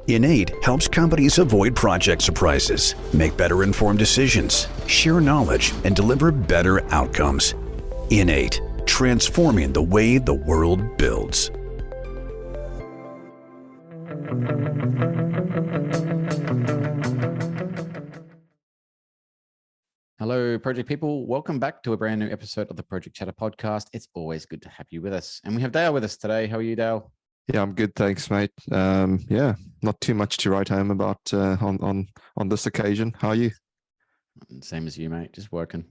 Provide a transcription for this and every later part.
Innate helps companies avoid project surprises, make better informed decisions, share knowledge, and deliver better outcomes. Innate, transforming the way the world builds. Hello, project people. Welcome back to a brand new episode of the Project Chatter podcast. It's always good to have you with us. And we have Dale with us today. How are you, Dale? Yeah, I'm good. Thanks, mate. Yeah, not too much to write home about on this occasion. How are you? Same as you, mate. Just working.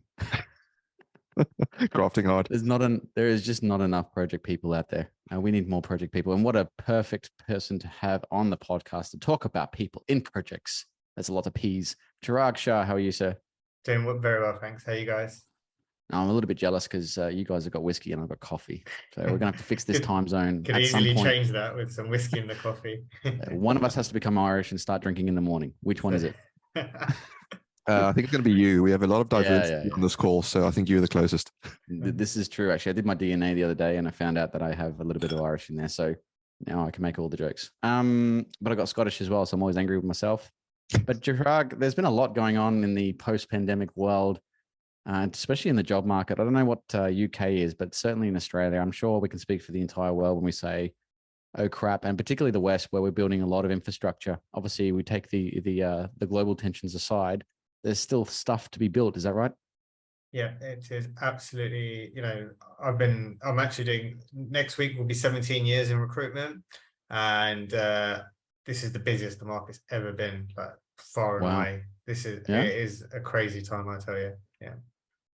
Grafting hard. There is just not enough project people out there. We need more project people. And what a perfect person to have on the podcast to talk about people in projects. There's a lot of P's. Chirag Shah, how are you, sir? Doing very well, thanks. How are you guys? I'm a little bit jealous because you guys have got whiskey and I've got coffee. So we're going to have to fix this time zone. Could easily change that with some whiskey in the coffee. One of us has to become Irish and start drinking in the morning. Which one is it? I think it's going to be you. We have a lot of diversity on this call, so I think you're the closest. This is true, actually. I did my DNA the other day and I found out that I have a little bit of Irish in there. So now I can make all the jokes. But I got Scottish as well, so I'm always angry with myself. But Chirag, there's been a lot going on in the post-pandemic world, especially in the job market. I don't know what UK is, but certainly in Australia, I'm sure we can speak for the entire world when we say, oh crap, and particularly the West, where we're building a lot of infrastructure. Obviously, we take the global tensions aside. There's still stuff to be built. Is that right? Yeah, it is absolutely. I'm actually doing, next week will be 17 years in recruitment, and this is the busiest the market's ever been, like far and away. It is a crazy time, I tell you. Yeah.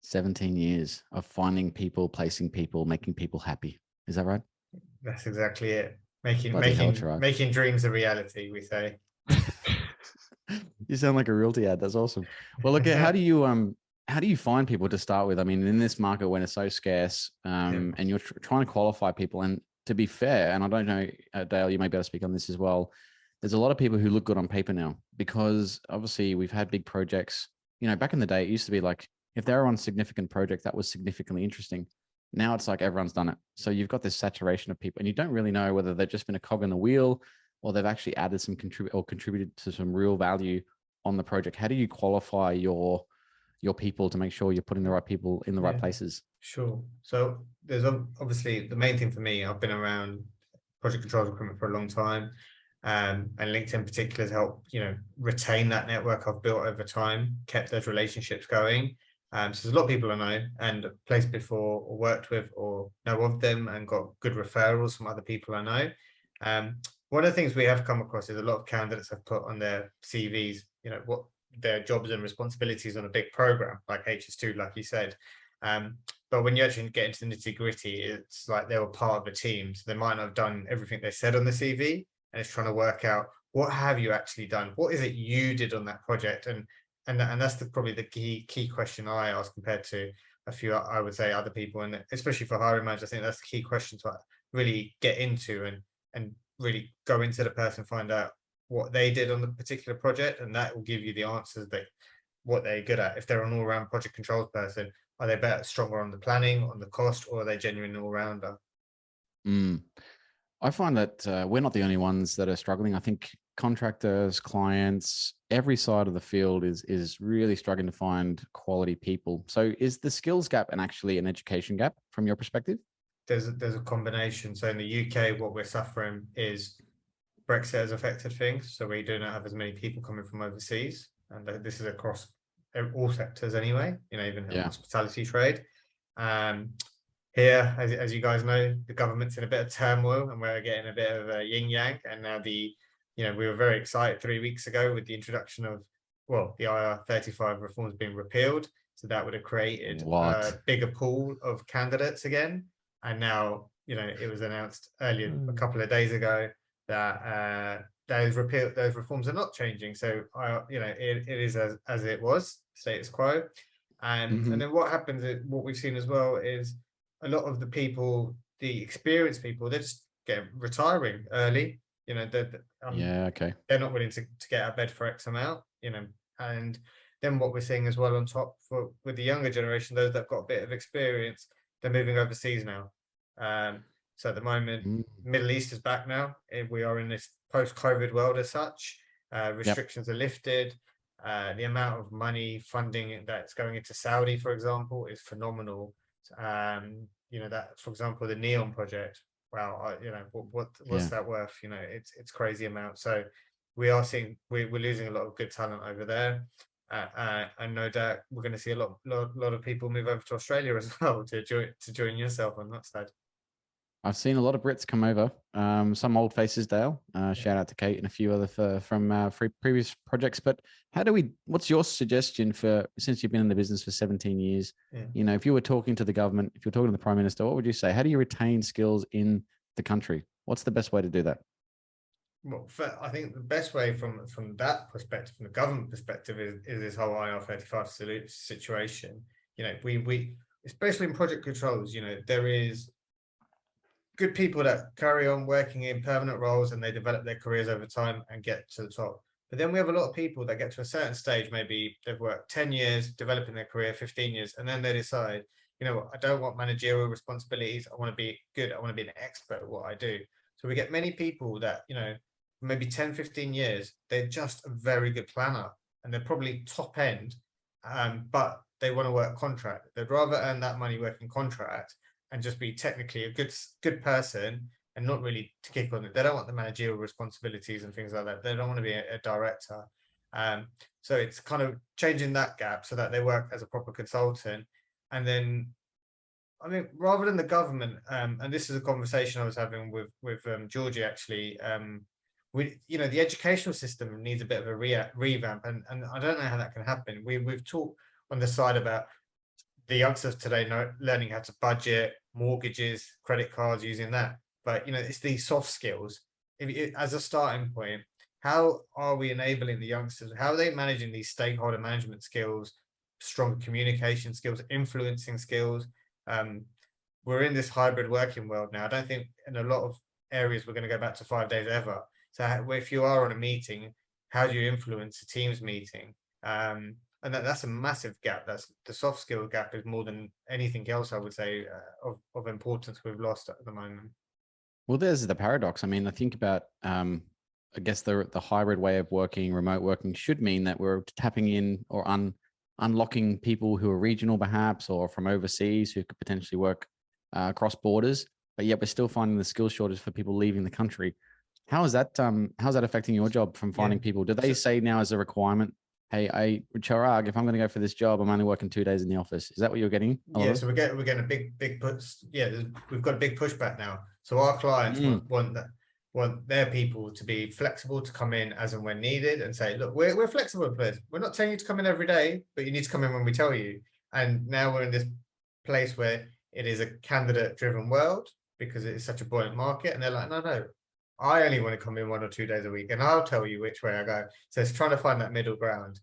17 years of finding people, placing people, making people happy. Is that right? That's exactly it. Making dreams a reality, we say. You sound like a realty ad. That's awesome. Well, look, how do you find people to start with? I mean, in this market when it's so scarce, and you're trying to qualify people, and to be fair, and I don't know, Dale, you may be able to speak on this as well. There's a lot of people who look good on paper now because obviously we've had big projects. You know, back in the day, it used to be like if they were on a significant project, that was significantly interesting. Now it's like everyone's done it. So you've got this saturation of people and you don't really know whether they've just been a cog in the wheel or they've actually added some contributed to some real value on the project. How do you qualify your people to make sure you're putting the right people in the right places? Sure. So there's obviously the main thing for me, I've been around project controls recruitment for a long time. And LinkedIn in particular has helped, retain that network I've built over time, kept those relationships going. So there's a lot of people I know and placed before or worked with or know of them and got good referrals from other people I know. One of the things we have come across is a lot of candidates have put on their CVs, what their jobs and responsibilities on a big program like HS2, like you said. But when you actually get into the nitty gritty, it's like they were part of a team. So they might not have done everything they said on the CV. And it's trying to work out what have you actually done? What is it you did on that project? And that's probably the key question I ask compared to a few, I would say, other people. And especially for hiring managers, I think that's the key question to really get into and really go into the person, find out what they did on the particular project. And that will give you the answers that what they're good at. If they're an all-round project controls person, are they stronger on the planning, on the cost, or are they genuine all-rounder? I find that we're not the only ones that are struggling. I think contractors, clients, every side of the field is really struggling to find quality people. So is the skills gap and actually an education gap from your perspective? There's a combination. So in the UK, what we're suffering is Brexit has affected things. So we do not have as many people coming from overseas. And this is across all sectors anyway, even the hospitality trade. Here, as you guys know, the government's in a bit of turmoil and we're getting a bit of a yin yang. And now we were very excited 3 weeks ago with the introduction of, the IR35 reforms being repealed. So that would have created a bigger pool of candidates again. And now, it was announced earlier, a couple of days ago, that those reforms are not changing. So, it is as it was, status quo. And then what happens, what we've seen as well is a lot of the people, the experienced people, they're just retiring early. They're not willing to get out of bed for X amount, and then what we're seeing as well on top with the younger generation, those that have got a bit of experience, they're moving overseas now. So at the moment, Middle East is back now. We are in this post-COVID world as such. Restrictions are lifted. The amount of money funding that's going into Saudi, for example, is phenomenal. That, for example, the Neon project. Wow, what's that worth? It's crazy amount. So we are seeing we're losing a lot of good talent over there. And no doubt we're going to see a lot of people move over to Australia as well to join yourself on that side. I've seen a lot of Brits come over, some old faces, Dale. Shout out to Kate and a few other from previous projects. But what's your suggestion since you've been in the business for 17 years? Yeah. If you were talking to the government, if you're talking to the Prime Minister, what would you say? How do you retain skills in the country? What's the best way to do that? Well, I think the best way from that perspective, from the government perspective, is this whole IR35 situation. We especially in project controls, there is good people that carry on working in permanent roles and they develop their careers over time and get to the top. But then we have a lot of people that get to a certain stage, maybe they've worked 10 years, developing their career, 15 years, and then they decide, I don't want managerial responsibilities. I want to be good. I want to be an expert at what I do. So we get many people that, maybe 10, 15 years, they're just a very good planner and they're probably top end, but they want to work contract. They'd rather earn that money working contract and just be technically a good person and not really to kick on it. They don't want the managerial responsibilities and things like that. They don't want to be a director. So it's kind of changing that gap so that they work as a proper consultant. And then, rather than the government, and this is a conversation I was having with Georgie actually, the educational system needs a bit of a revamp, and I don't know how that can happen. We've talked on the side about the youngsters today learning how to budget, mortgages, credit cards, using that. But it's these soft skills. As a starting point, how are we enabling the youngsters? How are they managing these stakeholder management skills, strong communication skills, influencing skills? We're in this hybrid working world now. I don't think in a lot of areas we're going to go back to 5 days ever. So if you are on a meeting, how do you influence a team's meeting? And that's a massive gap. That's the soft skill gap is more than anything else, I would say, of importance we've lost at the moment. Well, there's the paradox. I think about, I guess the hybrid way of working, remote working should mean that we're tapping in or unlocking people who are regional perhaps, or from overseas who could potentially work across borders, but yet we're still finding the skill shortage for people leaving the country. How's that affecting your job from finding people? Do they say now as a requirement, hey, Chirag, if I'm going to go for this job, I'm only working 2 days in the office? Is that what you're getting? Yeah, so we're getting a big push. Yeah, we've got a big pushback now. So our clients want their people to be flexible, to come in as and when needed, and say, look, we're flexible with this. We're not telling you to come in every day, but you need to come in when we tell you. And now we're in this place where it is a candidate-driven world because it is such a buoyant market, and they're like, no, I only want to come in 1 or 2 days a week, and I'll tell you which way I go. So it's trying to find that middle ground,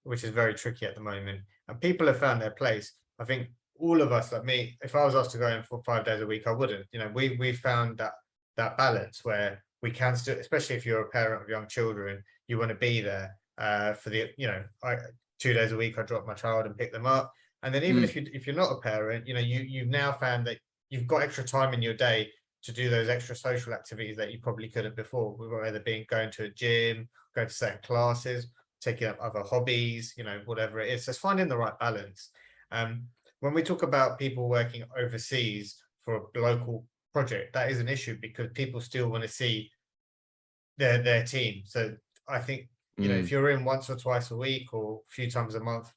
which is very tricky at the moment. And people have found their place. I think all of us, like me, if I was asked to go in for 5 days a week, I wouldn't. We found that balance where we can still, especially if you're a parent of young children, you want to be there for the, 2 days a week, I drop my child and pick them up. And then even if you're not a parent, you've now found that you've got extra time in your day to do those extra social activities that you probably couldn't before. We were either going to a gym, going to certain classes, taking up other hobbies, whatever it is. So it's finding the right balance. When we talk about people working overseas for a local project, that is an issue because people still want to see their team. So I think, if you're in once or twice a week or a few times a month,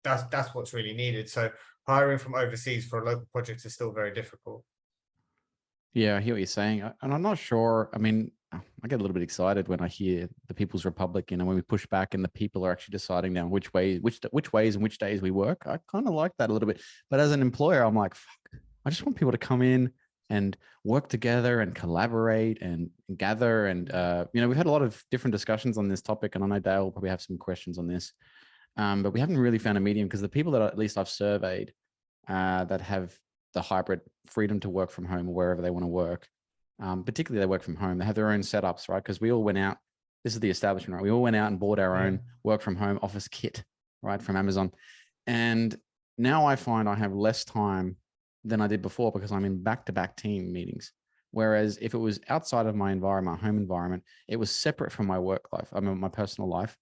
that's what's really needed. So hiring from overseas for a local project is still very difficult. Yeah, I hear what you're saying. And I'm not sure. I get a little bit excited when I hear the People's Republic, when we push back and the people are actually deciding now which ways and which days we work. I kind of like that a little bit. But as an employer, I'm like, fuck, I just want people to come in and work together and collaborate and gather. And, we've had a lot of different discussions on this topic, and I know Dale will probably have some questions on this. But we haven't really found a medium, because the people that at least I've surveyed that have the hybrid freedom to work from home or wherever they want to work, particularly they work from home, they have their own setups, right? Because we all went out, this is the establishment, right? We all went out and bought our own work from home office kit, right, from Amazon. And now I find I have less time than I did before because I'm in back-to-back team meetings. Whereas if it was outside of my environment, my home environment, it was separate from my work life, I mean, my personal life.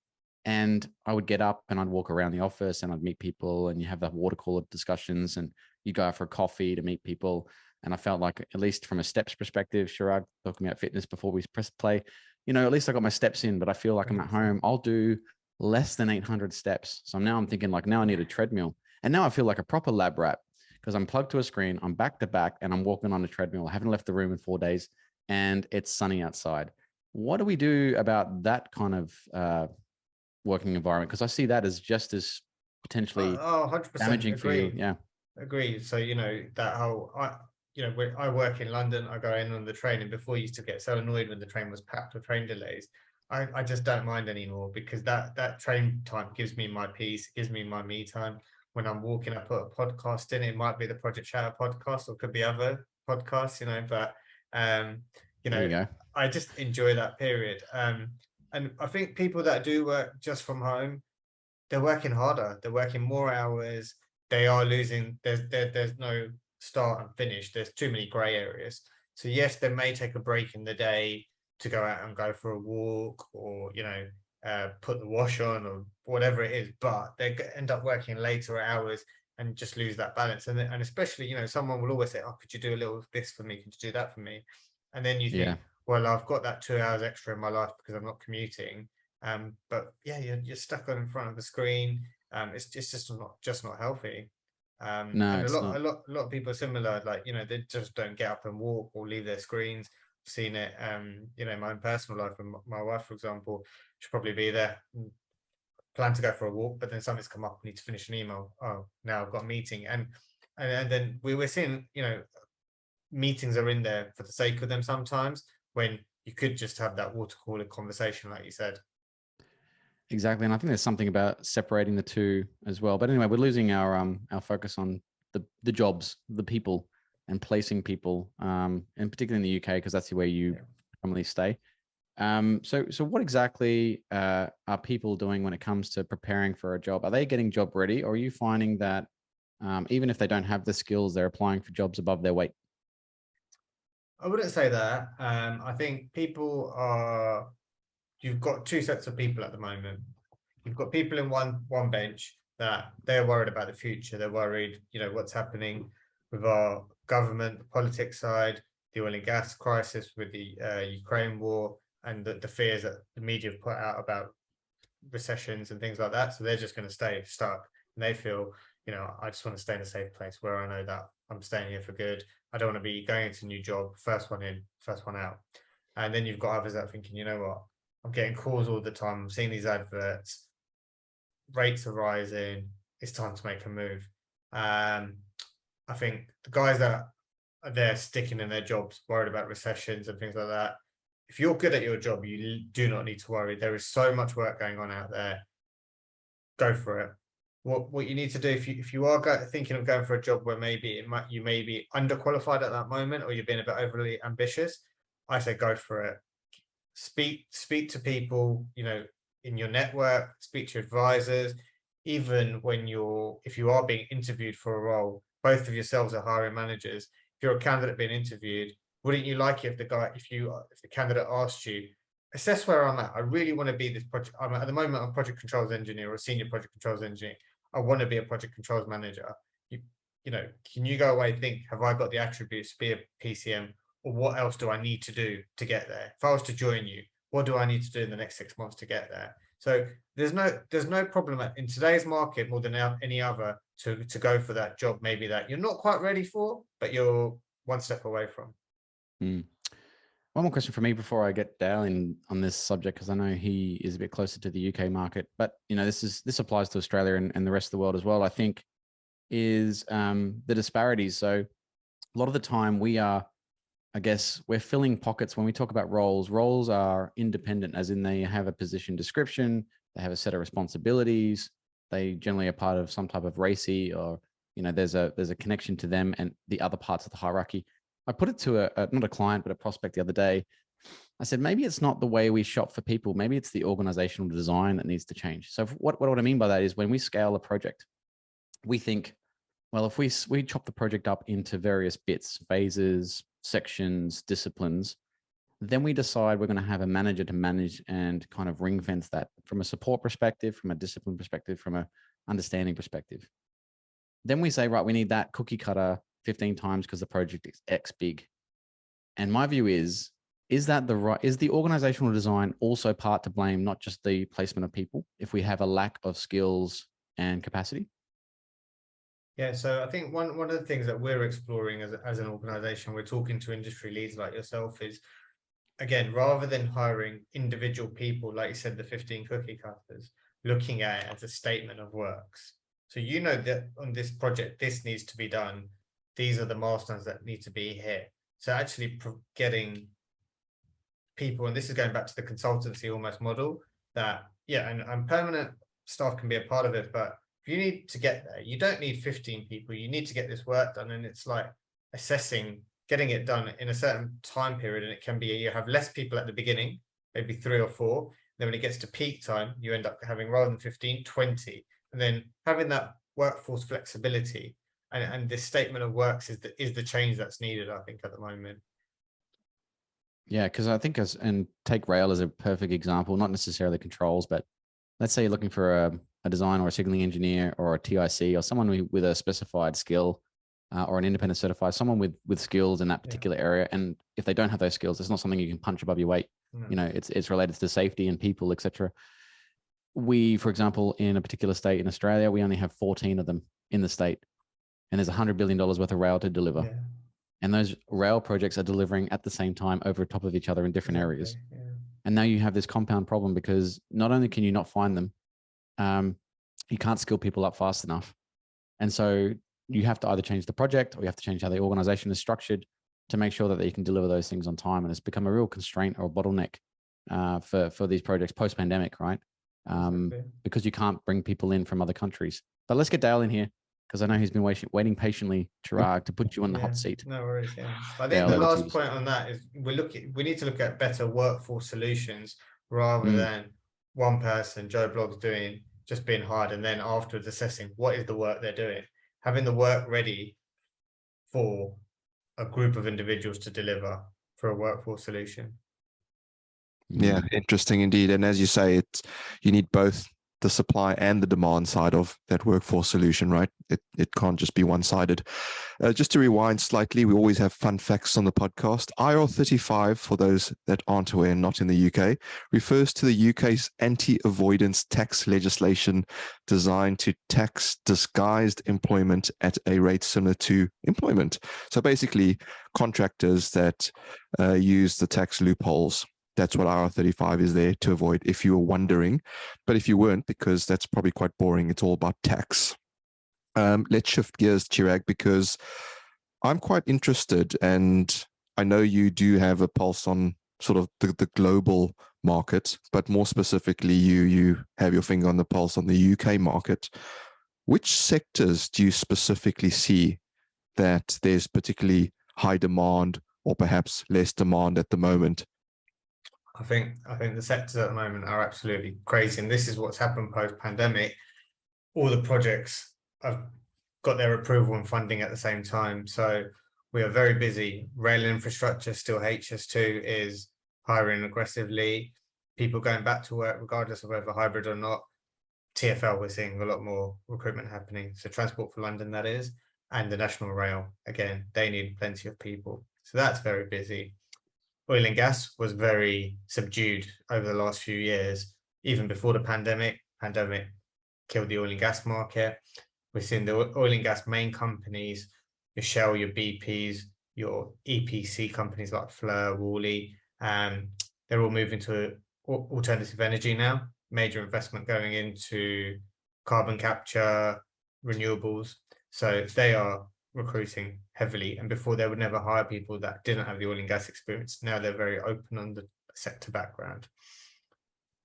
And I would get up and I'd walk around the office and I'd meet people, and you have that water cooler discussions, and you go out for a coffee to meet people. And I felt like, at least from a steps perspective, Chirag, talking about fitness before we press play, at least I got my steps in, but I feel like I'm at home. I'll do less than 800 steps. So now I'm thinking like, now I need a treadmill. And now I feel like a proper lab rat, because I'm plugged to a screen, I'm back to back, and I'm walking on a treadmill. I haven't left the room in 4 days, and it's sunny outside. What do we do about that kind of working environment? Because I see that as just as potentially 100% damaging for you. agree. Yeah. Agree. So, that whole, when I work in London, I go in on the train, and before I used to get so annoyed when the train was packed or train delays. I just don't mind anymore, because that train time gives me my peace, gives me my me time. When I'm walking, I put a podcast in. It might be the Project Shatter podcast, or could be other podcasts, but There you go. I just enjoy that period. And I think people that do work just from home, they're working harder, they're working more hours, they are losing, there's no start and finish, there's too many gray areas. So yes, they may take a break in the day to go out and go for a walk, or put the wash on, or whatever it is, but they end up working later hours and just lose that balance. And especially, someone will always say, oh, could you do a little of this for me, could you do that for me? And then you think, well, I've got that 2 hours extra in my life because I'm not commuting. But yeah, you're stuck on in front of the screen. It's just not healthy. No, and it's not. a lot of people are similar, like, they just don't get up and walk or leave their screens. I've seen it, in my own personal life. And my wife, for example, should probably be there, plan to go for a walk, but then something's come up, I need to finish an email. Oh, now I've got a meeting. And then we're seeing, meetings are in there for the sake of them sometimes, when you could just have that water cooler conversation, like you said. Exactly. And I think there's something about separating the two as well. But anyway, we're losing our focus on the jobs, the people, and placing people, and particularly in the UK, because that's where you commonly stay. So what exactly are people doing when it comes to preparing for a job? Are they getting job ready, or are you finding that even if they don't have the skills, they're applying for jobs above their weight? I wouldn't say that. I think you've got two sets of people at the moment. You've got people in one bench that they're worried about the future. They're worried, what's happening with our government, the politics side, the oil and gas crisis with the Ukraine war, and the fears that the media have put out about recessions and things like that. So they're just going to stay stuck. And they feel, I just want to stay in a safe place where I know that I'm staying here for good. I don't want to be going into a new job, first one in, first one out. And then you've got others that are thinking, you know what, I'm getting calls all the time, I'm seeing these adverts, rates are rising, it's time to make a move. I think the guys that are there sticking in their jobs, worried about recessions and things like that, if you're good at your job, you do not need to worry. There is so much work going on out there. Go for it. What you need to do, if you are thinking of going for a job where maybe you may be underqualified at that moment, or you're being a bit overly ambitious, I say go for it. Speak to people, in your network, speak to advisors. Even if you are being interviewed for a role, both of yourselves are hiring managers. If you're a candidate being interviewed, wouldn't you like it if the candidate asked you, assess where I'm at, I really want to be this project, at the moment I'm a project controls engineer or a senior project controls engineer, I want to be a project controls manager. Can you go away and think, have I got the attributes to be a PCM, or what else do I need to do to get there? If I was to join you, what do I need to do in the next 6 months to get there? So there's no problem in today's market, more than any other, to go for that job, maybe that you're not quite ready for, but you're one step away from. One more question for me before I get Dale in on this subject, because I know he is a bit closer to the UK market, but this applies to Australia and the rest of the world as well. I think is the disparities. So a lot of the time we're filling pockets when we talk about roles. Roles are independent, as in they have a position description, they have a set of responsibilities, they generally are part of some type of RACI, or there's a connection to them and the other parts of the hierarchy. I put it to not a client, but a prospect the other day. I said, maybe it's not the way we shop for people. Maybe it's the organizational design that needs to change. So what I mean by that is, when we scale a project, we think, well, if we chop the project up into various bits, phases, sections, disciplines. Then we decide we're going to have a manager to manage and kind of ring fence that from a support perspective, from a discipline perspective, from a understanding perspective. Then we say, right, we need that cookie cutter 15 times because the project is X big. And my view is that is the organizational design also part to blame, not just the placement of people, if we have a lack of skills and capacity? Yeah, so I think one of the things that we're exploring as an organization, we're talking to industry leads like yourself, is, again, rather than hiring individual people, like you said, the 15 cookie cutters, looking at it as a statement of works. So you know that on this project, this needs to be done. These are the milestones that need to be hit. So actually getting people, and this is going back to the consultancy almost model, that, yeah, and permanent staff can be a part of it, but if you need to get there, you don't need 15 people, you need to get this work done. And it's like assessing, getting it done in a certain time period. And it can be, you have less people at the beginning, maybe 3 or 4. Then when it gets to peak time, you end up having, rather than 15, 20. And then having that workforce flexibility and this statement of works is the change that's needed, I think, at the moment. Yeah, because I think and take rail as a perfect example, not necessarily controls, but let's say you're looking for a design or a signaling engineer or a TIC or someone with a specified skill or an independent certified, someone with skills in that particular area. And if they don't have those skills, it's not something you can punch above your weight. No. You know, it's related to safety and people, etc. We, for example, in a particular state in Australia, we only have 14 of them in the state, and there's $100 billion worth of rail to deliver. Yeah. And those rail projects are delivering at the same time over top of each other in different areas. Yeah. And now you have this compound problem, because not only can you not find them, you can't skill people up fast enough. And so you have to either change the project or you have to change how the organization is structured to make sure that you can deliver those things on time. And it's become a real constraint or a bottleneck for these projects post-pandemic, right? Because you can't bring people in from other countries. But let's get Dale in here, because I know he's been waiting patiently, Chirag, to put you on the hot seat. No worries. Yeah, I think the last point on that is we need to look at better workforce solutions rather than one person, Joe Blogg's just being hired, and then afterwards assessing what is the work they're doing. Having the work ready for a group of individuals to deliver for a workforce solution. Yeah, interesting indeed. And as you say, you need both the supply and the demand side of that workforce solution, right? It can't just be one-sided. Just to rewind slightly, we always have fun facts on the podcast. IR35, for those that aren't aware, not in the UK, refers to the UK's anti-avoidance tax legislation designed to tax disguised employment at a rate similar to employment. So basically, contractors that use the tax loopholes. That's what IR35 is there to avoid, if you were wondering. But if you weren't, because that's probably quite boring, it's all about tax. Let's shift gears, Chirag, because I'm quite interested, and I know you do have a pulse on sort of the global market, but more specifically, you have your finger on the pulse on the UK market. Which sectors do you specifically see that there's particularly high demand or perhaps less demand at the moment? I think the sectors at the moment are absolutely crazy, and this is what's happened post-pandemic. All the projects have got their approval and funding at the same time, so we are very busy. Rail infrastructure, still HS2, is hiring aggressively. People going back to work regardless of whether hybrid or not. TfL, we're seeing a lot more recruitment happening. So Transport for London, that is, and the National Rail, again, they need plenty of people. So that's very busy. Oil and gas was very subdued over the last few years, even before the pandemic. Pandemic killed the oil and gas market. We're seeing the oil and gas main companies, your Shell, your BPs, your EPC companies like Fleur, Worley, they're all moving to alternative energy now. Major investment going into carbon capture, renewables. So they are recruiting heavily, and before they would never hire people that didn't have the oil and gas experience. Now they're very open on the sector background.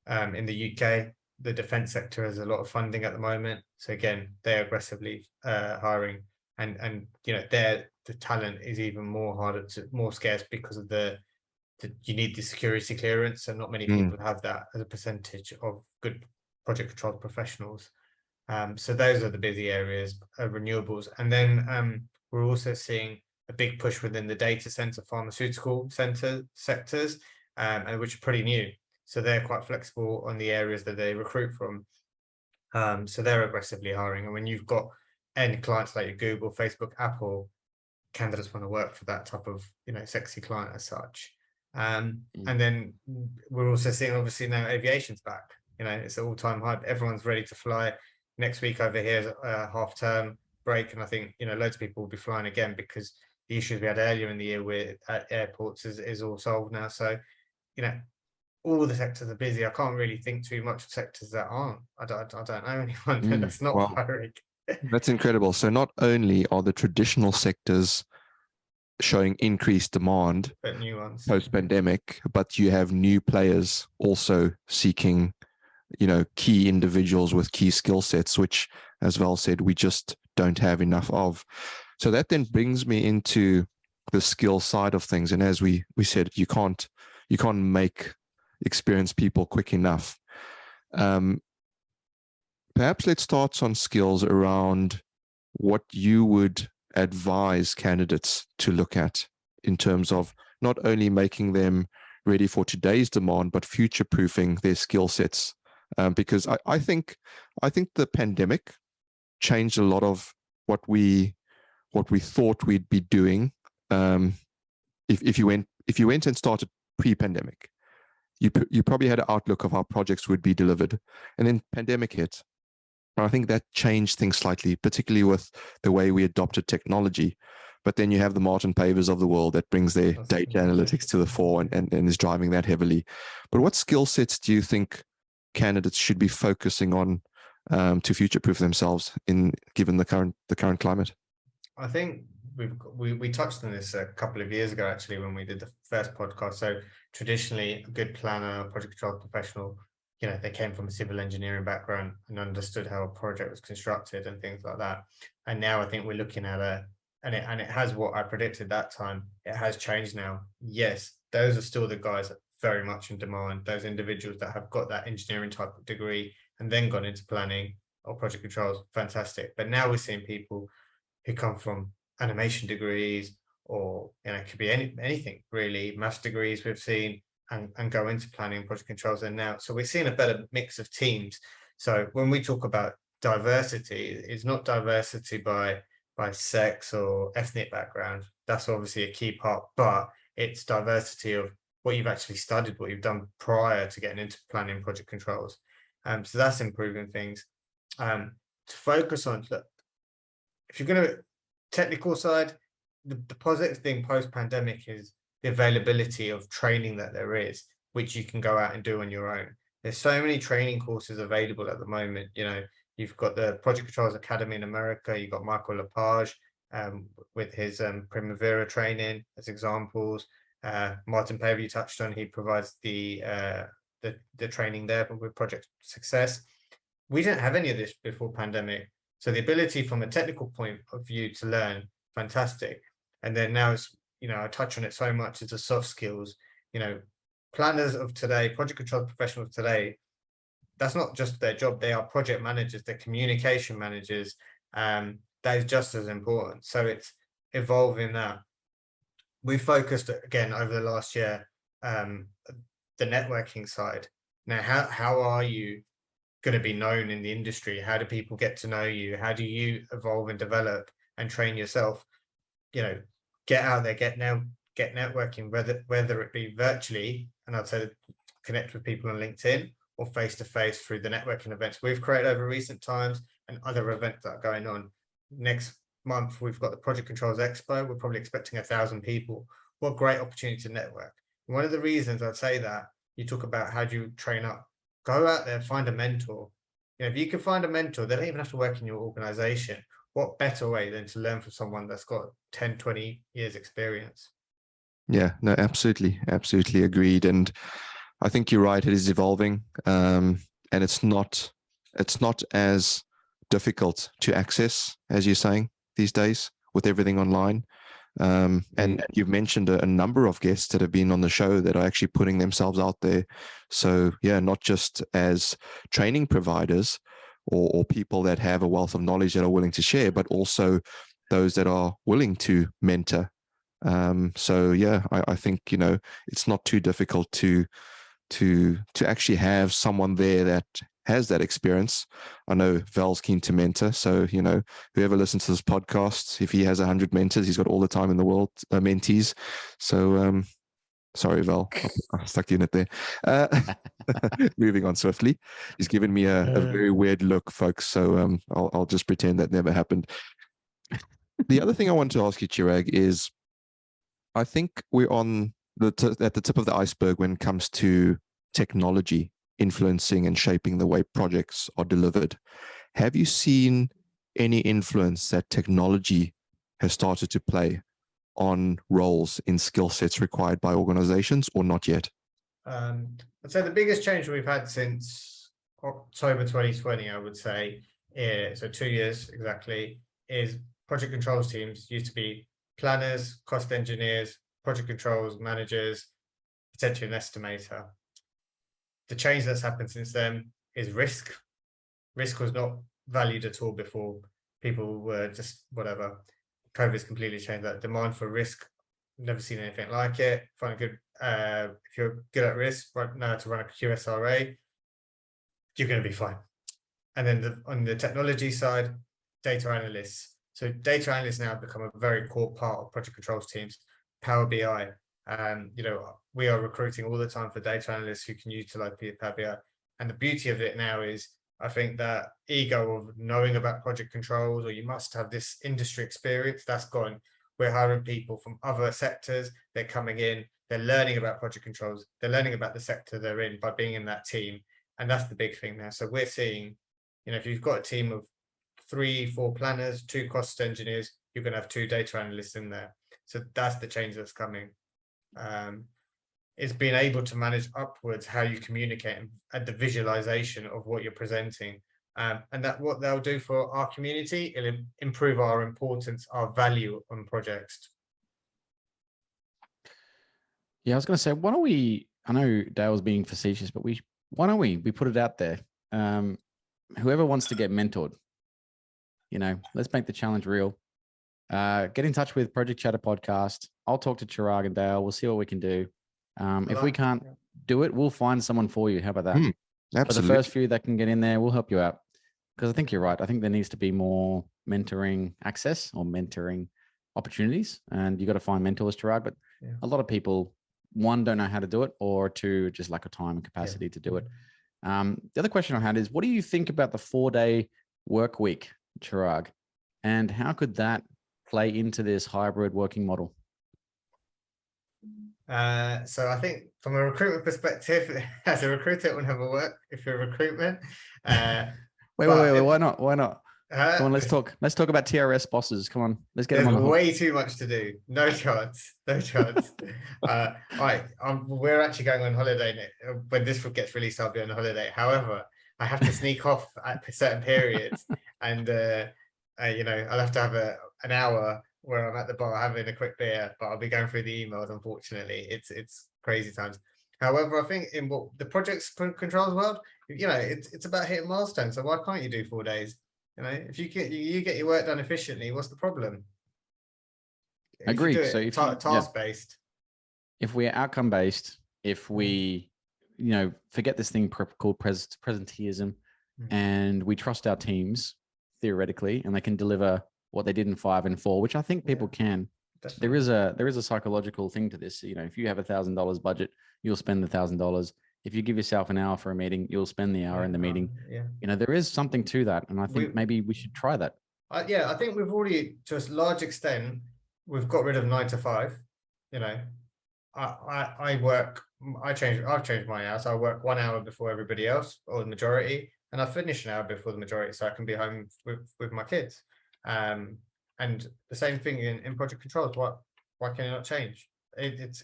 In the UK, the defence sector has a lot of funding at the moment, so again they're aggressively hiring, and you know the talent is even more scarce because of you need the security clearance, and not many people have that as a percentage of good project control professionals. So those are the busy areas of renewables. And then we're also seeing a big push within the data center, pharmaceutical sectors, and which are pretty new. So they're quite flexible on the areas that they recruit from. So they're aggressively hiring. And when you've got end clients like your Google, Facebook, Apple, candidates want to work for that type of, sexy client as such. And then we're also seeing, obviously, now aviation's back. It's an all-time high. Everyone's ready to fly. Next week over here is a half-term break, and I think loads of people will be flying again because the issues we had earlier in the year with airports is all solved now. So all the sectors are busy. I can't really think too much of sectors that aren't. I don't know anyone that's not hiring. That's incredible. So not only are the traditional sectors showing increased demand, but new ones post-pandemic, but you have new players also seeking key individuals with key skill sets, which, as Val said, we just don't have enough of. So that then brings me into the skill side of things. And as we said, you can't make experienced people quick enough. Perhaps let's start on skills around what you would advise candidates to look at in terms of not only making them ready for today's demand, but future-proofing their skill sets. Because I think the pandemic changed a lot of what we thought we'd be doing. If you went and started pre-pandemic, you probably had an outlook of how projects would be delivered, and then pandemic hit. And I think that changed things slightly, particularly with the way we adopted technology. But then you have the Martin Pavers of the world that brings their data analytics to the fore and is driving that heavily. But what skill sets do you think candidates should be focusing on to future-proof themselves given the current climate? I think we touched on this a couple of years ago, actually, when we did the first podcast. So traditionally, a good planner, project control professional, they came from a civil engineering background and understood how a project was constructed and things like that. And now I think we're looking at and it has what I predicted that time. It has changed now. Yes, those are still the guys that are very much in demand. Those individuals that have got that engineering type of degree and then gone into planning or project controls, fantastic. But now we're seeing people who come from animation degrees, or it could be anything really, maths degrees we've seen, and go into planning and project controls. And now, so we're seeing a better mix of teams. So when we talk about diversity, it's not diversity by sex or ethnic background. That's obviously a key part, but it's diversity of what you've actually studied, what you've done prior to getting into planning project controls. So that's improving things. To focus on, look, if you're going to technical side, the positive thing post-pandemic is the availability of training that there is, which you can go out and do on your own. There's so many training courses available at the moment. You've got the Project Controls Academy in America. You've got Michael Lepage with his Primavera training as examples. Martin Paver, you touched on, he provides the training there with Project Success. We didn't have any of this before pandemic. So the ability from a technical point of view to learn, fantastic. And then now it's, I touch on it so much, is the soft skills. Planners of today, project control professionals today, that's not just their job. They are project managers, they're communication managers. That is just as important. So it's evolving that. We focused again over the last year, the networking side. Now, how are you going to be known in the industry? How do people get to know you? How do you evolve and develop and train yourself? Get out there, get networking, whether it be virtually, and I'd say connect with people on LinkedIn, or face-to-face through the networking events we've created over recent times and other events that are going on. Next month, we've got the Project Controls Expo. We're probably expecting 1,000 people. What a great opportunity to network. And one of the reasons I'd say that, you talk about how do you train up, go out there, find a mentor. If you can find a mentor, they don't even have to work in your organization. What better way than to learn from someone that's got 10, 20 years experience? Yeah, no, absolutely agreed. And I think you're right. It is evolving, and it's not as difficult to access as you're saying these days with everything online. And you've mentioned a number of guests that have been on the show that are actually putting themselves out there. So yeah, not just as training providers or people that have a wealth of knowledge that are willing to share, but also those that are willing to mentor So yeah, I think, you know, it's not too difficult to actually have someone there that has that experience. I know Val's keen to mentor, so, you know, whoever listens to this podcast, if he has 100 mentors, he's got all the time in the world, mentees. So sorry, Val, I stuck you in it there. Moving on swiftly. He's given me a very weird look, folks, so I'll just pretend that never happened. The other thing I want to ask you, Chirag, is I think we're on at the tip of the iceberg when it comes to technology influencing and shaping the way projects are delivered. Have you seen any influence that technology has started to play on roles in skill sets required by organizations, or not yet? I'd say the biggest change we've had since October 2020, I would say, so 2 years exactly, is project controls teams used to be planners, cost engineers, project controls managers, potentially an estimator. The change that's happened since then is risk. Risk was not valued at all before. People were just whatever. COVID's completely changed that. Demand for risk, never seen anything like it. Find a good, if you're good at risk, right now to run a QSRA, you're going to be fine. And then on the technology side, data analysts. So data analysts now have become a very core part of project controls teams. Power BI, you know, we are recruiting all the time for data analysts who can utilize Power BI. And the beauty of it now is, I think that ego of knowing about project controls, or you must have this industry experience, that's gone. We're hiring people from other sectors. They're coming in, they're learning about project controls. They're learning about the sector they're in by being in that team. And that's the big thing now. So we're seeing, you know, if you've got a team of 3-4 planners, 2 cost engineers, you're going to have 2 data analysts in there. So that's the change that's coming. It's being able to manage upwards how you communicate and the visualization of what you're presenting. And that what they'll do for our community, it'll improve our importance, our value on projects. Yeah, I was going to say, why don't we, I know Dale's being facetious, but why don't we put it out there? Whoever wants to get mentored, you know, let's make the challenge real. Get in touch with Project Chatter Podcast. I'll talk to Chirag and Dale. We'll see what we can do. If we can't do it, we'll find someone for you. How about that? Absolutely. For the first few that can get in there, we'll help you out. Because I think you're right. I think there needs to be more mentoring access or mentoring opportunities. And you got to find mentors, Chirag. But a lot of people, 1, don't know how to do it, or 2, just lack of time and capacity to do it. The other question I had is, what do you think about the 4-day work week, Chirag? And how could that play into this hybrid working model? So I think from a recruitment perspective, as a recruiter, it will never work if you're recruitment. Wait, why not? Come on, let's talk about TRS bosses. Come on, let's get them on the hook. Way too much to do. No chance. All right, we're actually going on holiday. When this gets released, I'll be on holiday. However, I have to sneak off at certain periods, and you know, I'll have to have an hour where I'm at the bar having a quick beer, but I'll be going through the emails. Unfortunately, it's crazy times. However, I think in what the project controls world, you know, it's about hitting milestones. So why can't you do 4 days? You know, if you get your work done efficiently, what's the problem? Agreed. So if task based, if we're outcome based, if we, you know, forget this thing called presenteeism, and we trust our teams theoretically, and they can deliver what they did in 5 and 4, which I think people can. Definitely. There is a psychological thing to this. You know, if you have $1,000 budget, you'll spend $1,000. If you give yourself an hour for a meeting, you'll spend the hour in the meeting. You know, there is something to that, and I think maybe we should try that. I think we've already, to a large extent, we've got rid of 9 to 5. You know, I've changed my hours. I work 1 hour before everybody else, or the majority, and I finish an hour before the majority, so I can be home with my kids. And the same thing in project controls. Why can it not change? It's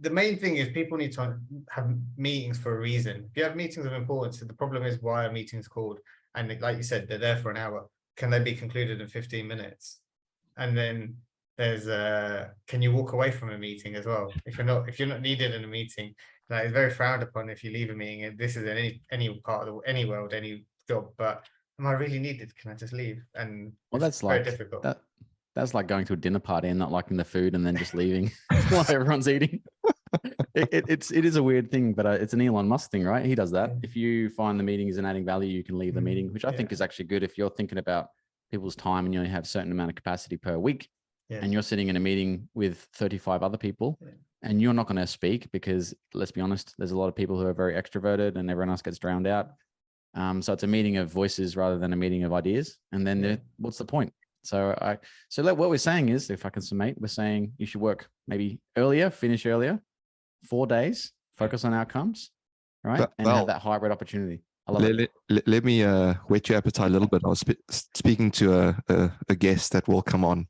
the main thing is people need to have meetings for a reason. If you have meetings of importance, the problem is, why are meetings called? And like you said, they're there for an hour. Can they be concluded in 15 minutes? And then there's can you walk away from a meeting as well? If you're not needed in a meeting, that is very frowned upon if you leave a meeting. And this is in any part of any world, any job. But am I really needed? Can I just leave? And well, that's very like difficult. That's like going to a dinner party and not liking the food and then just leaving while everyone's eating. It is a weird thing, but it's an Elon Musk thing, right? He does that. Yeah. If you find the meeting isn't adding value, you can leave the meeting, which I think is actually good. If you're thinking about people's time and you only have a certain amount of capacity per week, and you're sitting in a meeting with 35 other people, and you're not going to speak because, let's be honest, there's a lot of people who are very extroverted and everyone else gets drowned out. So it's a meeting of voices rather than a meeting of ideas. And then what's the point? So what we're saying is, if I can summate, we're saying you should work maybe earlier, finish earlier, 4 days, focus on outcomes, right? And have that hybrid opportunity. I love it. Let me whet your appetite a little bit. I was speaking to a guest that will come on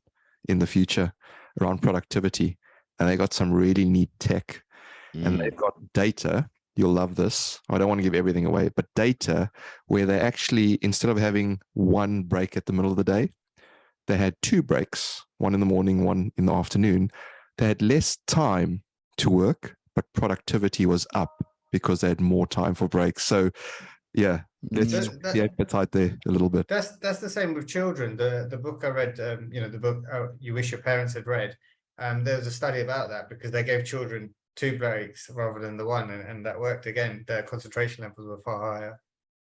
in the future around productivity, and they got some really neat tech, and they've got data. You'll love this. I don't want to give everything away, but data where they actually, instead of having one break at the middle of the day, they had 2 breaks, one in the morning, one in the afternoon. They had less time to work, but productivity was up because they had more time for breaks. So yeah, let's just the appetite there a little bit. That's the same with children. The book I read, the book You Wish Your Parents Had Read, there was a study about that because they gave children 2 breaks rather than the one, and that worked again. Their concentration levels were far higher.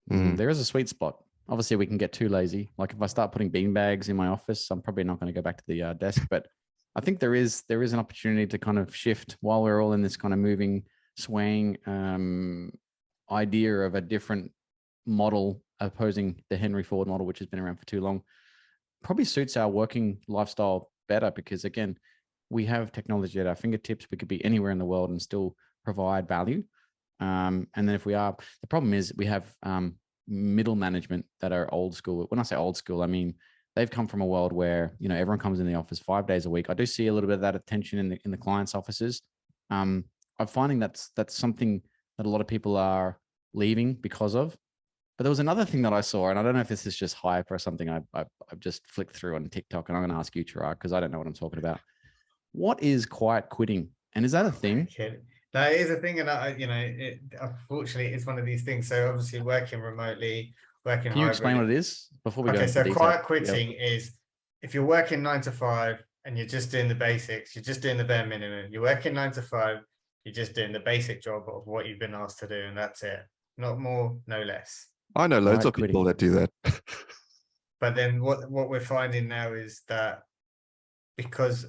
There is a sweet spot. Obviously, we can get too lazy. Like if I start putting bean bags in my office, I'm probably not going to go back to the desk. But I think there is an opportunity to kind of shift while we're all in this kind of moving, swaying idea of a different model opposing the Henry Ford model, which has been around for too long. Probably suits our working lifestyle better because, again, we have technology at our fingertips. We could be anywhere in the world and still provide value. And then if we are, the problem is we have middle management that are old school. When I say old school, I mean they've come from a world where everyone comes in the office 5 days a week. I do see a little bit of that attention in the clients' offices. I'm finding that's something that a lot of people are leaving because of. But there was another thing that I saw, and I don't know if this is just hype or something I've just flicked through on TikTok, and I'm going to ask you, Chirag, because I don't know what I'm talking about. What is quiet quitting, and is that a thing? No, it is a thing, and unfortunately, it's one of these things. So obviously, working remotely, working. Can you explain what it is before we go into so detail? Quiet quitting is if you're working 9 to 5 and you're just doing the basics, you're just doing the bare minimum. You're working 9 to 5, you're just doing the basic job of what you've been asked to do, and that's it. Not more, no less. I know loads of people that do that. But then what we're finding now is that because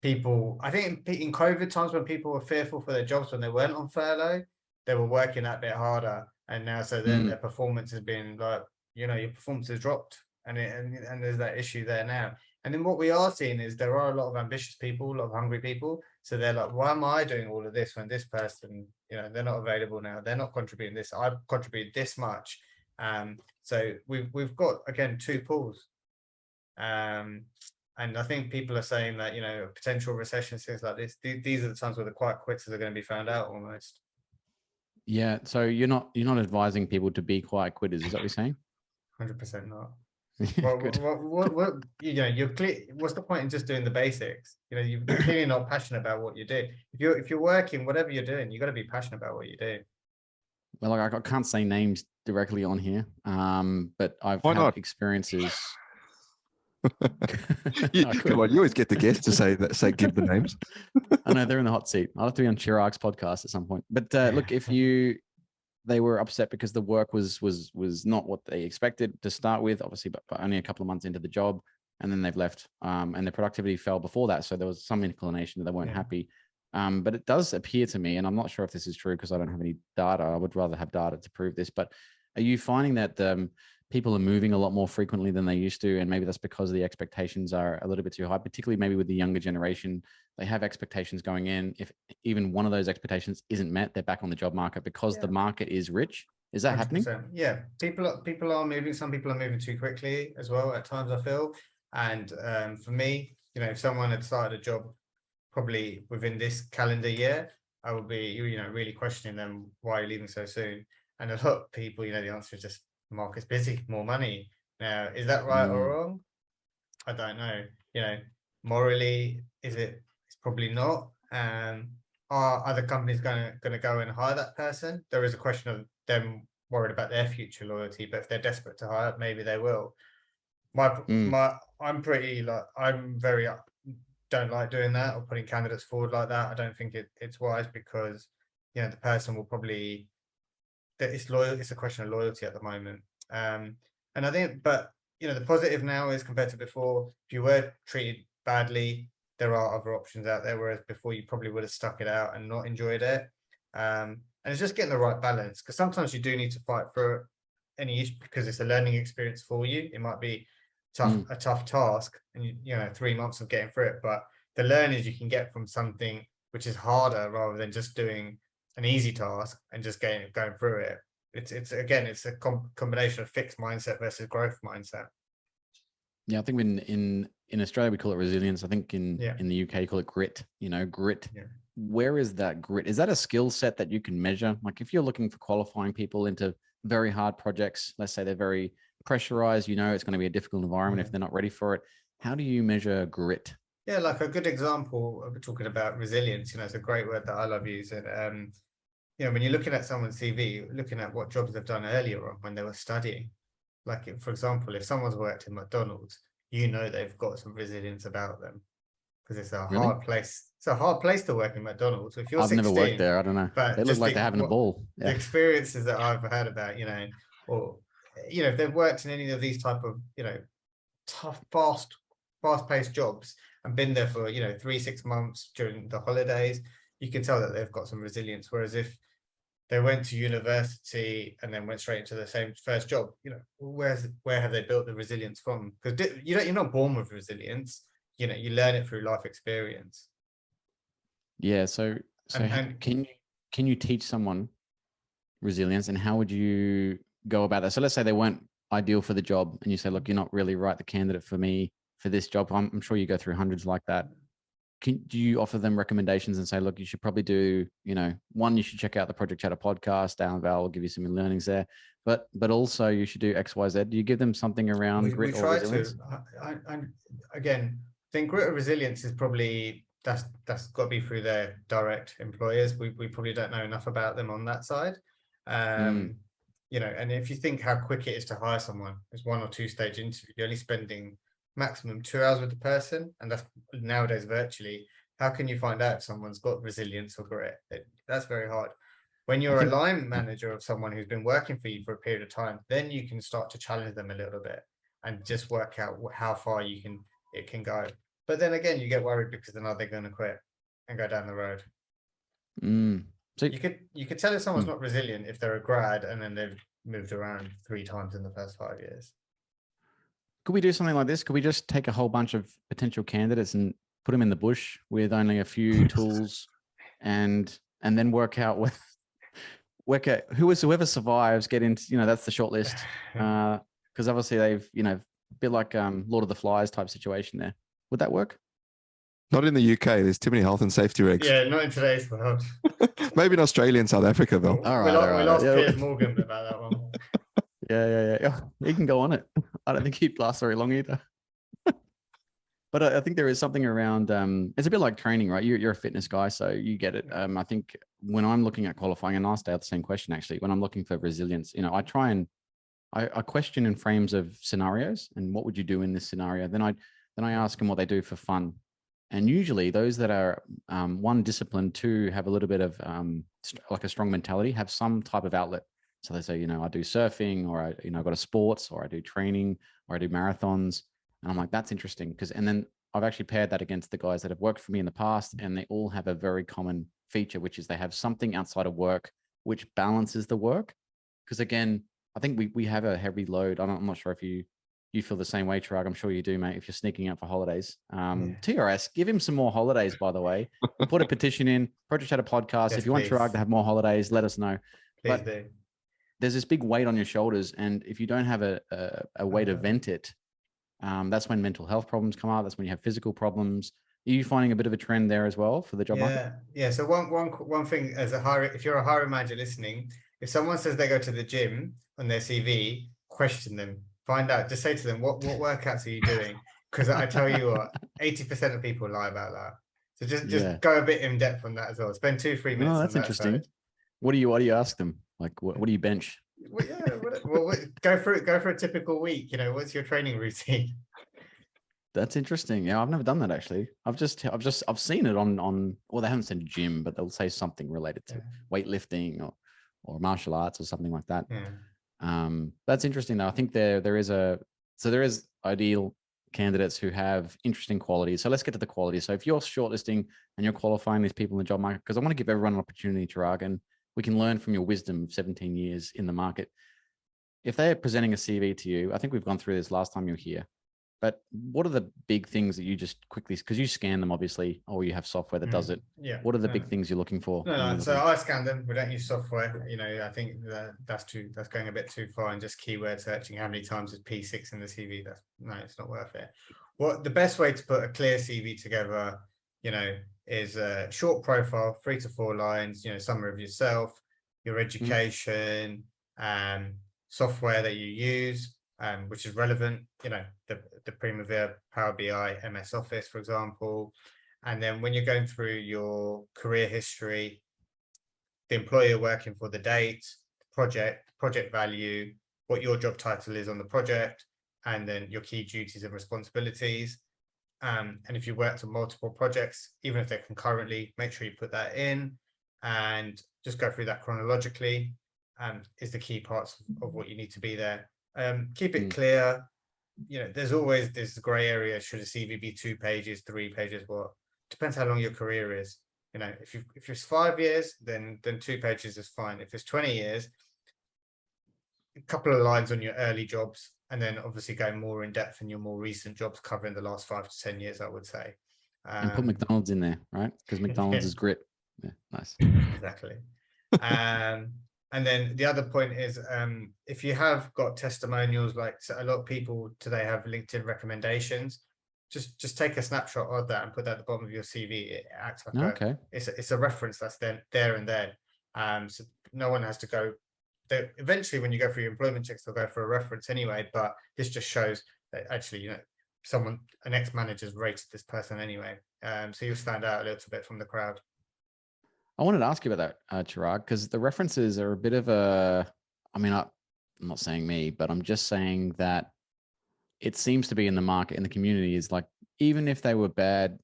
people, I think in COVID times when people were fearful for their jobs when they weren't on furlough, they were working that bit harder, and now so then their performance has been like, your performance has dropped, and there's that issue there now. And then what we are seeing is there are a lot of ambitious people, a lot of hungry people. So they're like, why am I doing all of this when this person, they're not available now, they're not contributing this, I've contributed this much. So we've got again 2 pools. And I think people are saying that, potential recession, things like this, these are the times where the quiet quitters are going to be found out almost. Yeah. So you're not advising people to be quiet quitters. Is that what you're saying? 100% not. Well, you're clear. What's the point in just doing the basics? You're clearly not passionate about what you do. If you're working, whatever you're doing, you got to be passionate about what you do. Well, I can't say names directly on here, but I've had experiences. Come on, you always get the guests to say give the names. I know they're in the hot seat. I'll have to be on Chirag's podcast at some point. But look, if they were upset because the work was not what they expected to start with, obviously, but only a couple of months into the job, and then they've left, and their productivity fell before that. So there was some inclination that they weren't happy. But it does appear to me, and I'm not sure if this is true because I don't have any data. I would rather have data to prove this. But are you finding that people are moving a lot more frequently than they used to, and maybe that's because the expectations are a little bit too high, particularly maybe with the younger generation? They have expectations going in. If even one of those expectations isn't met, they're back on the job market because the market is rich. Is that 100%. Happening? Yeah, people are moving. Some people are moving too quickly as well at times, I feel. And for me, if someone had started a job probably within this calendar year, I would be, really questioning them, why are you leaving so soon? And a lot of people, the answer is just, the market's busy, more money. Now, is that right or wrong? I don't know. Morally, it's probably not. Are other companies going to go and hire that person? There is a question of them worried about their future loyalty, but if they're desperate to hire, maybe they will. I'm pretty like, I'm very don't like doing that or putting candidates forward like that. I don't think it's wise, because the person will probably, that it's loyal. It's a question of loyalty at the moment. And I think, but the positive now is, compared to before, if you were treated badly, there are other options out there, whereas before you probably would have stuck it out and not enjoyed it. And it's just getting the right balance, because sometimes you do need to fight for any issue, because it's a learning experience for you. It might be a tough task, and 3 months of getting through it, but the learnings you can get from something which is harder, rather than just doing an easy task and just going through it. It's a combination of fixed mindset versus growth mindset. Yeah, I think in Australia we call it resilience. I think in the UK you call it grit. Grit. Yeah. Where is that grit? Is that a skill set that you can measure? Like, if you're looking for qualifying people into very hard projects, let's say they're very pressurized, it's going to be a difficult environment if they're not ready for it. How do you measure grit? Yeah, like a good example of talking about resilience, it's a great word that I love using. When you're looking at someone's CV, looking at what jobs they've done earlier on when they were studying, like, for example, if someone's worked in McDonald's, they've got some resilience about them, because it's a hard place. It's a hard place to work in McDonald's. If you're I've 16, never worked there. I don't know. But they look like they're having a ball. The experiences that I've heard about, or if they've worked in any of these type of, tough, fast-paced jobs and been there for 3-6 months during the holidays, you can tell that they've got some resilience. Whereas if they went to university and then went straight into the same first job, where have they built the resilience from? Because you're not born with resilience. You learn it through life experience. Yeah. So can you teach someone resilience, and how would you go about that? So let's say they weren't ideal for the job, and you say, look, you're not really the candidate for me for this job. I'm sure you go through hundreds like that. Do you offer them recommendations and say, look, you should probably do, one, you should check out the Project Chatter podcast. Alan Val will give you some learnings there, but also you should do X, Y, Z. Do you give them something around grit or resilience? Again, I think grit or resilience is probably, that's got to be through their direct employers. We probably don't know enough about them on that side. And if you think how quick it is to hire someone, it's 1 or 2 stage interview. You're only spending maximum 2 hours with the person, and that's nowadays virtually. How can you find out if someone's got resilience or grit? That's very hard. When you're a line manager of someone who's been working for you for a period of time, then you can start to challenge them a little bit and just work out how far it can go. But then again, you get worried, because then are they going to quit and go down the road? So you could tell if someone's not resilient if they're a grad and then they've moved around 3 times in the first 5 years. Could we do something like this? Could we just take a whole bunch of potential candidates and put them in the bush with only a few tools, and then work out whoever survives, get into, that's the short list. Because obviously they've, a bit like Lord of the Flies type situation there. Would that work? Not in the UK. There's too many health and safety regs. Yeah, not in today's world. Maybe in Australia and South Africa, though. All right. We lost Piers Morgan about that one. Yeah. He can go on it. I don't think he'd last very long either. But I think there is something around, it's a bit like training, right? You're a fitness guy, so you get it. I think when I'm looking at qualifying, and I'll stay out the same question, actually, when I'm looking for resilience, I try and I question in frames of scenarios, and what would you do in this scenario? Then I ask them what they do for fun. And usually those that are, 1, disciplined, 2, have a little bit of like a strong mentality, have some type of outlet. So they say, I do surfing, or I go to sports, or I do training, or I do marathons. And I'm like, that's interesting, and then I've actually paired that against the guys that have worked for me in the past, and they all have a very common feature, which is they have something outside of work which balances the work. Because again, I think we have a heavy load. I'm not sure if you feel the same way, Chirag. I'm sure you do, mate, if you're sneaking out for holidays. TRS, give him some more holidays, by the way. Put a petition in, Project Chatter podcast. Yes, if you want Chirag to have more holidays, let us know. Please do. There's this big weight on your shoulders, and if you don't have a way to vent it, that's when mental health problems come up. That's when you have physical problems. Are you finding a bit of a trend there as well for the job market? Yeah. So one thing, as if you're a hiring manager listening, if someone says they go to the gym on their CV, question them, find out, just say to them, what workouts are you doing? Because I tell you what, 80% of people lie about that. So just go a bit in depth on that as well. Spend 2-3 minutes. Oh, that's interesting. What do you ask them? Like, what do you bench? Well, yeah. Go for a typical week. What's your training routine? That's interesting. Yeah, I've never done that actually. I've seen it on well, they haven't said gym, but they'll say something related to weightlifting or martial arts or something like that. Yeah. That's interesting though. I think there is ideal candidates who have interesting qualities. So let's get to the quality. So if you're shortlisting and you're qualifying these people in the job market, because I want to give everyone an opportunity, Chirag, and we can learn from your wisdom of 17 years in the market. If they're presenting a CV to you, I think we've gone through this last time you were here. But what are the big things that you just quickly, because you scan them obviously, or you have software that does it. Yeah. What are the big things you're looking for? No. So I scan them. We don't use software. I think that's going a bit too far, and just keyword searching. How many times is P6 in the CV? It's not worth it. The best way to put a clear CV together, is a short profile, 3 to 4 lines. Summary of yourself, your education, software that you use. Which is relevant, the Primavera, Power BI, MS Office, for example. And then when you're going through your career history, the employer you're working for, the date, project value, what your job title is on the project, and then your key duties and responsibilities. And if you worked on multiple projects, even if they're concurrently, make sure you put that in and just go through that chronologically. Is the key parts of what you need to be there. Keep it clear. There's always this gray area. Should a CV be 2 pages, 3 pages? What depends how long your career is. If it's 5 years, then 2 pages is fine. If it's 20 years, a couple of lines on your early jobs, and then obviously going more in depth in your more recent jobs covering the last 5 to 10 years, I would say. And put McDonald's in there, right? Because McDonald's is grit. Yeah, nice. Exactly. And then the other point is, if you have got testimonials, like a lot of people today have LinkedIn recommendations, just take a snapshot of that and put that at the bottom of your CV. It acts like it's a reference that's there and then. So no one has to go. Eventually, when you go through your employment checks, they'll go for a reference anyway. But this just shows that actually, an ex-manager's rated this person anyway. So you'll stand out a little bit from the crowd. I wanted to ask you about that, Chirag, because the references are a bit of I'm not saying me, but I'm just saying that it seems to be in the market, in the community, is like, even if they were bad,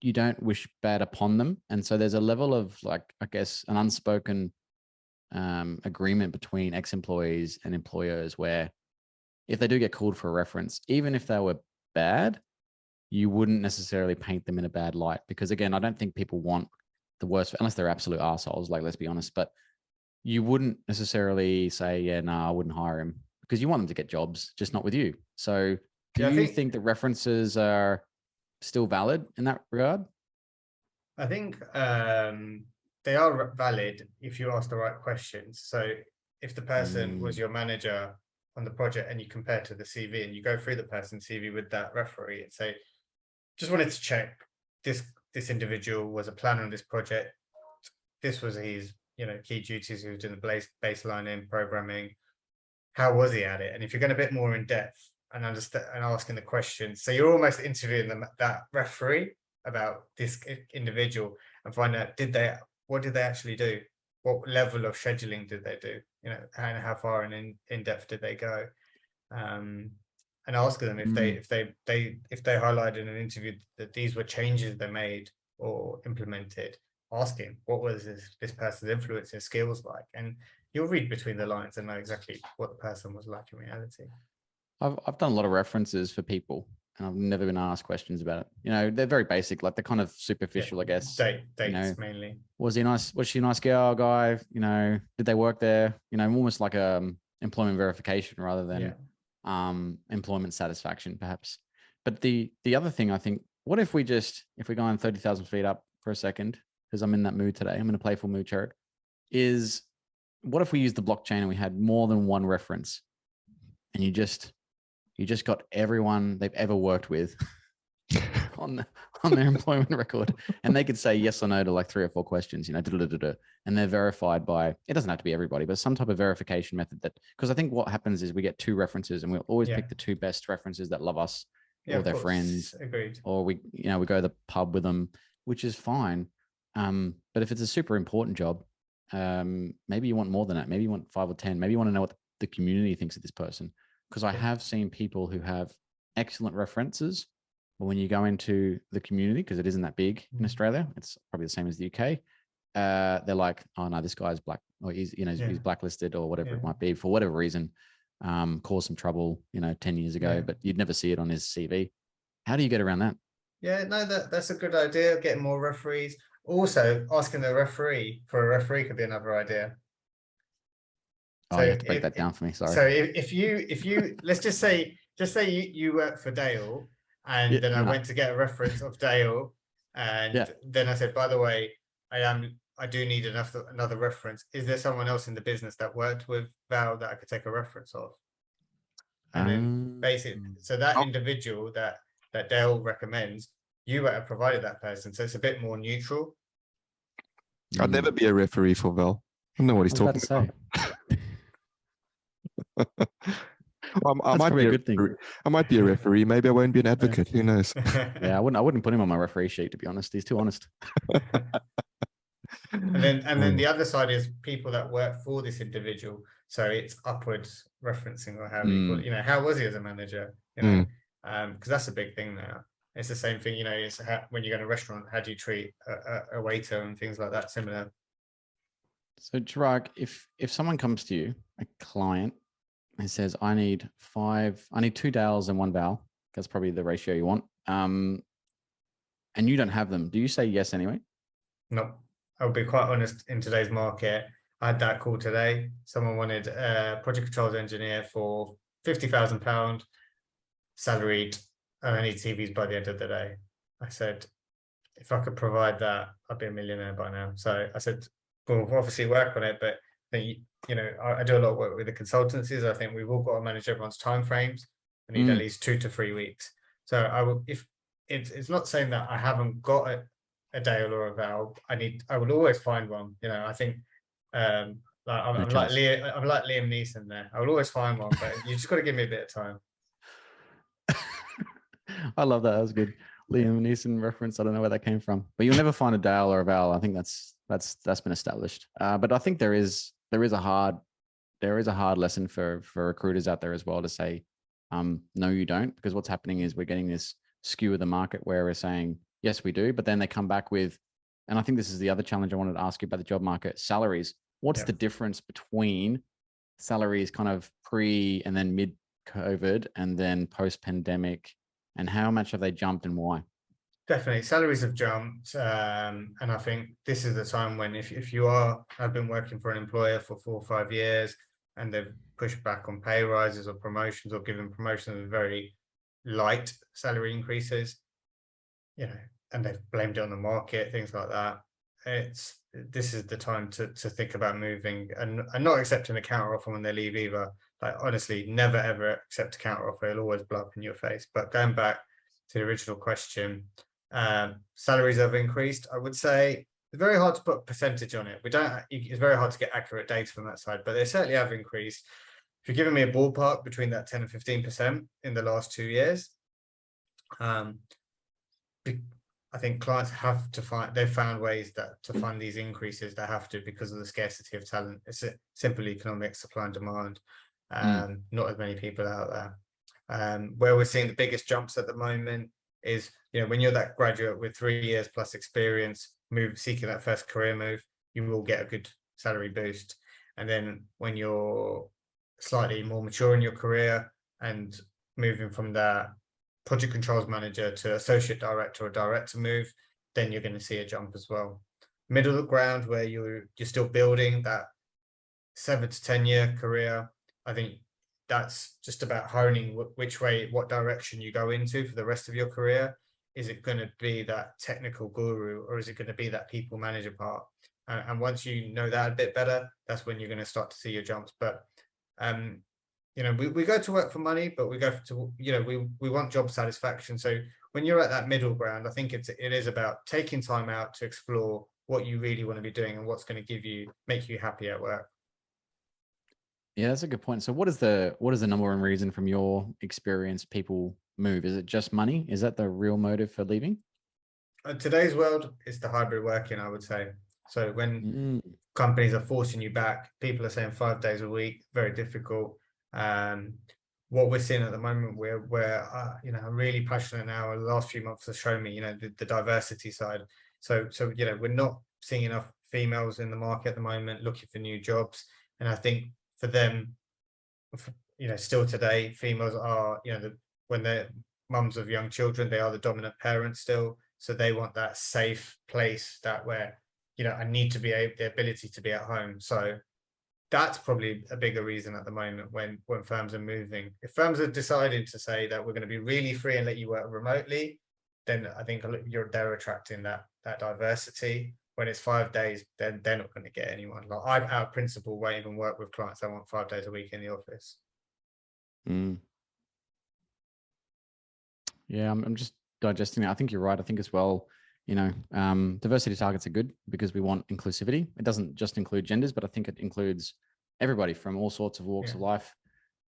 you don't wish bad upon them. And so there's a level of, like, I guess, an unspoken agreement between ex-employees and employers where if they do get called for a reference, even if they were bad, you wouldn't necessarily paint them in a bad light. Because again, I don't think people want the worst, unless they're absolute assholes, like, let's be honest, but you wouldn't necessarily say, yeah, no, I wouldn't hire him, because you want them to get jobs, just not with you. So do you think that references are still valid in that regard? I think they are valid if you ask the right questions. So if the person was your manager on the project and you compare to the CV and you go through the person's CV with that referee and say, just wanted to check this individual was a planner on this project. This was his, key duties. He was doing the baseline in programming. How was he at it? And if you're going a bit more in depth and understand and asking the questions, so you're almost interviewing that referee about this individual and find out what did they actually do? What level of scheduling did they do? And how far and in depth did they go? And asking them if they highlighted in an interview that these were changes they made or implemented, asking what was this person's influence and skills like, and you'll read between the lines and know exactly what the person was like in reality. I've done a lot of references for people, and I've never been asked questions about it. They're very basic, like they're kind of superficial, I guess. Dates mainly. Was she a nice girl, guy? Did they work there? Almost like employment verification rather than employment satisfaction, perhaps. But the other thing, I think, what if we go on 30,000 feet up for a second, because I'm in that mood today, I'm in a playful mood, Chirag, is what if we use the blockchain and we had more than one reference, and you just got everyone they've ever worked with on their employment record, and they could say yes or no to like 3 or 4 questions, and they're verified by, it doesn't have to be everybody, but some type of verification method because I think what happens is we get 2 references and we'll always pick the 2 best references that love us or their friends. Agreed. Or we go to the pub with them, which is fine. But if it's a super important job, maybe you want more than that. Maybe you want 5 or 10. Maybe you want to know what the community thinks of this person. Because I have seen people who have excellent references, but when you go into the community, because it isn't that big in Australia, it's probably the same as the UK. They're like, oh no, this guy's black, or he's he's blacklisted or whatever it might be for whatever reason. Caused some trouble, 10 years ago, but you'd never see it on his CV. How do you get around that? Yeah, no, that's a good idea. Getting more referees. Also, asking the referee for a referee could be another idea. Oh, you have to break that down for me. Sorry. So if you let's just say you work for Dale, and then I went to get a reference of Dale, and then I said, by the way, I do need another reference. Is there someone else in the business that worked with Val that I could take a reference of? And then basically, so that individual that Dale recommends, you have provided that person, so it's a bit more neutral. I'd never be a referee for Val. I don't know what he's talking about. I might be a good thing. I might be a referee. Maybe I won't be an advocate. Who knows? Yeah, I wouldn't put him on my referee sheet, to be honest. He's too honest. And then the other side is people that work for this individual. So it's upwards referencing, or how we call it. How was he as a manager? Because that's a big thing now. It's the same thing. It's when you go to a restaurant, how do you treat a waiter and things like that? Similar. So Chirag, if someone comes to you, a client, and says, I need 2 Dales and 1 Val, that's probably the ratio you want, and you don't have them, do you say yes anyway? No, I'll be quite honest. In today's market, I had that call today. Someone wanted a project controls engineer for £50,000, salaried, and I need CVs by the end of the day. I said, if I could provide that, I'd be a millionaire by now. So I said, we'll obviously work on it, but I do a lot of work with the consultancies. I think we've all got to manage everyone's timeframes. I need at least 2 to 3 weeks. So I will, if it's not saying that I haven't got a Dale or a Val, I will always find one. I think I'm like Liam Neeson there. I will always find one, but you just got to give me a bit of time. I love that. That was good. Liam Neeson reference. I don't know where that came from, but you'll never find a Dale or a Val. I think that's been established. But I think there is a hard lesson for recruiters out there as well to say, no, you don't, because what's happening is we're getting this skew of the market where we're saying, yes, we do, but then they come back with, and I think this is the other challenge I wanted to ask you about the job market, salaries. What's the difference between salaries kind of pre and then mid COVID and then post pandemic, and how much have they jumped and why? Definitely, salaries have jumped, and I think this is the time when if you have been working for an employer for 4 or 5 years and they've pushed back on pay rises or promotions, or given promotions with very light salary increases, and they've blamed it on the market, things like that. This is the time to think about moving and not accepting a counter offer when they leave either. Like, honestly, never ever accept a counter offer. It'll always blow up in your face. But going back to the original question, salaries have increased. I would say it's very hard to put a percentage on it. It's very hard to get accurate data from that side, but they certainly have increased. If you're giving me a ballpark between that 10 and 15% in the last 2 years, I think clients have to they've found ways to fund these increases. They have to, because of the scarcity of talent. It's simply economic supply and demand. Not as many people out there. Where we're seeing the biggest jumps at the moment is, when you're that graduate with 3 years plus experience, seeking that first career move, you will get a good salary boost. And then when you're slightly more mature in your career and moving from that project controls manager to associate director or director move, then you're going to see a jump as well. Middle ground, where you're still building that 7 to 10 year career, I think that's just about honing what direction you go into for the rest of your career. Is it going to be that technical guru, or is it going to be that people manager part? And once you know that a bit better, that's when you're going to start to see your jumps. But we go to work for money, but we go to, we want job satisfaction. So when you're at that middle ground, I think it is about taking time out to explore what you really want to be doing and what's going to make you happy at work. Yeah, that's a good point. So what is the number one reason from your experience people move? Is it just money? Is that the real motive for leaving? In today's world, it's the hybrid working, I would say. So when companies are forcing you back, people are saying 5 days a week, very difficult. What we're seeing at the moment, we're I'm really passionate now. The last few months have shown me, the diversity side. So we're not seeing enough females in the market at the moment looking for new jobs. And I think for them, still today, females are, when they're mums of young children, they are the dominant parents still. So they want that safe place where, I need to be the ability to be at home. So that's probably a bigger reason at the moment when firms are moving. If firms are deciding to say that we're going to be really free and let you work remotely, then I think they're attracting that diversity. When it's 5 days, then they're not going to get anyone. Like I, out of principle, won't even work with clients that want 5 days a week in the office. Yeah, I'm just digesting that. I think you're right. I think as well, diversity targets are good because we want inclusivity. It doesn't just include genders, but I think it includes everybody from all sorts of walks of life.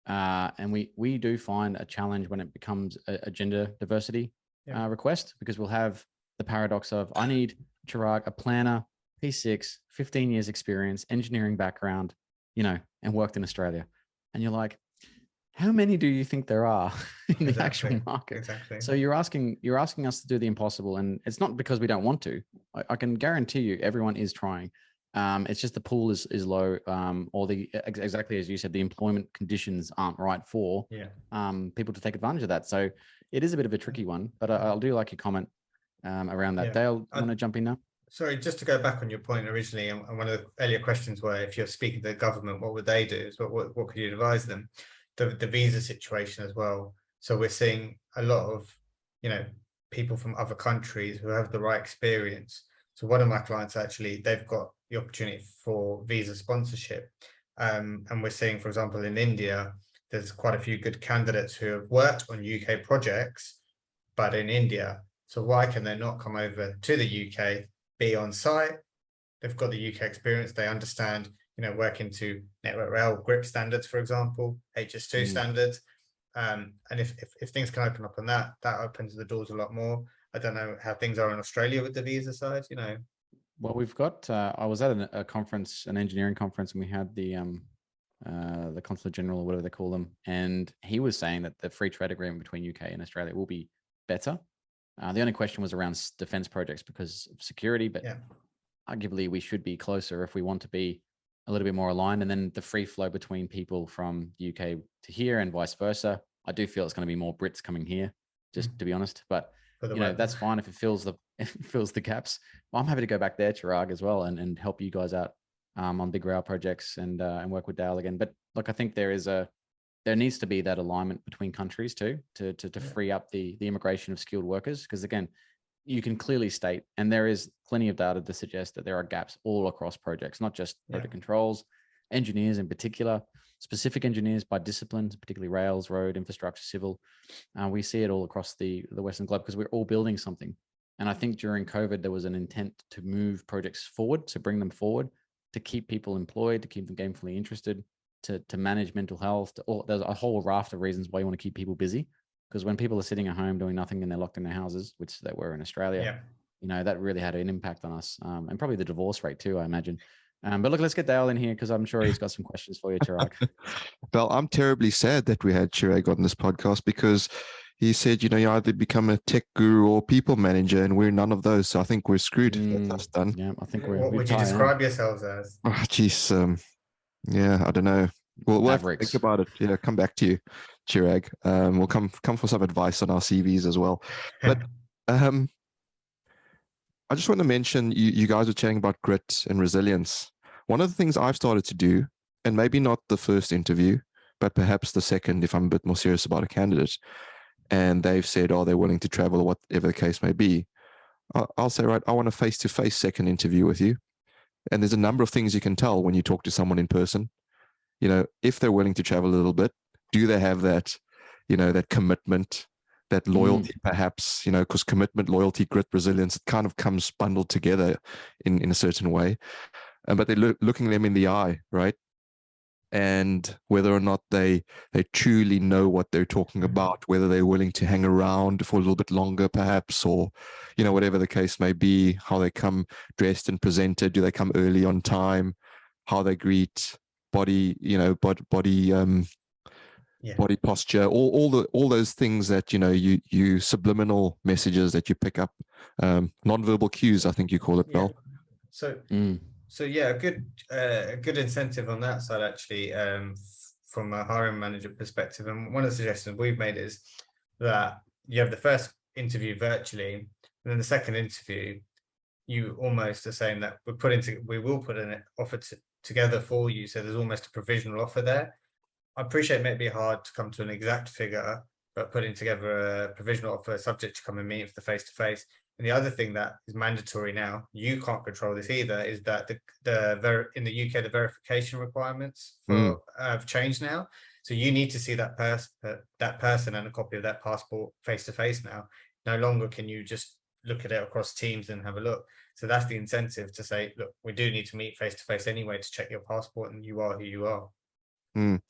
And we do find a challenge when it becomes a gender diversity request, because we'll have the paradox of, I need Chirag, a planner, P6, 15 years experience, engineering background, and worked in Australia. And you're like, how many do you think there are in the actual market? Exactly. So you're asking us to do the impossible, and it's not because we don't want to. I can guarantee you, everyone is trying. It's just the pool is low, or exactly as you said, the employment conditions aren't right for people to take advantage of that. So it is a bit of a tricky one, but I'll do like your comment around that. Dale, you want to jump in now? Sorry, just to go back on your point originally, and one of the earlier questions were, if you're speaking to the government, what would they do? So what could you advise them? The visa situation as well. So we're seeing a lot of, people from other countries who have the right experience. So one of my clients, actually, they've got the opportunity for visa sponsorship. And we're seeing, for example, in India, there's quite a few good candidates who have worked on UK projects, but in India. So why can they not come over to the UK, be on site? They've got the UK experience. They understand, working to Network Rail grip standards, for example, HS2 standards. And if things can open up on that opens the doors a lot more. I don't know how things are in Australia with the visa side, Well, we've got, I was at a conference, an engineering conference, and we had the Consul General, or whatever they call them. And he was saying that the free trade agreement between UK and Australia will be better. The only question was around defense projects because of security, but arguably we should be closer if we want to be a little bit more aligned. And then the free flow between people from the UK to here and vice versa. I do feel it's going to be more Brits coming here, just to be honest. But that's fine if it fills the gaps. Well, I'm happy to go back there, Chirag, as well, and help you guys out on big rail projects and work with Dale again. But look, I think there needs to be that alignment between countries too, to free up the immigration of skilled workers. Because again, you can clearly state, and there is plenty of data to suggest that there are gaps all across projects, not just project controls, engineers in particular, specific engineers by disciplines, particularly rails, road, infrastructure, civil. We see it all across the Western globe because we're all building something. And I think during COVID, there was an intent to move projects forward, to bring them forward, to keep people employed, to keep them gainfully interested, to manage mental health. There's a whole raft of reasons why you want to keep people busy. Because when people are sitting at home doing nothing and they're locked in their houses, which they were in Australia, that really had an impact on us, and probably the divorce rate too, I imagine. But look, let's get Dale in here because I'm sure he's got some questions for you, Chirag. Well, I'm terribly sad that we had Chirag on this podcast because he said, you either become a tech guru or people manager, and we're none of those. So I think we're screwed. That's us done. Yeah, I think What would you describe yourselves as? Oh, geez. I don't know. We'll have to think about it. Yeah, come back to you, Chirag. We'll come for some advice on our CVs as well. But I just want to mention, you guys were chatting about grit and resilience. One of the things I've started to do, and maybe not the first interview, but perhaps the second, if I'm a bit more serious about a candidate, and they've said, they're willing to travel or whatever the case may be, I'll say, right, I want a face-to-face second interview with you. And there's a number of things you can tell when you talk to someone in person. If they're willing to travel a little bit, do they have that, that commitment, that loyalty, perhaps, because commitment, loyalty, grit, resilience, it kind of comes bundled together in a certain way. But they're looking them in the eye, right? and whether or not they truly know what they're talking about, whether they're willing to hang around for a little bit longer perhaps, or whatever the case may be, how they come dressed and presented, do they come early on time, how they greet, body body posture, all those things that you subliminal messages that you pick up, non-verbal cues, I think you call it, Bell. So yeah, a good incentive on that side actually, from a hiring manager perspective. And one of the suggestions we've made is that you have the first interview virtually, and then the second interview, you almost are saying that we will put an offer together for you. So there's almost a provisional offer there. I appreciate it may be hard to come to an exact figure, but putting together a provisional offer subject to come and meet for the face-to-face. And the other thing that is mandatory now, you can't control this either, is that in the UK, the verification requirements have changed now. So you need to see that person and a copy of that passport face-to-face now. No longer can you just look at it across Teams and have a look. So that's the incentive to say, look, we do need to meet face-to-face anyway to check your passport and you are who you are.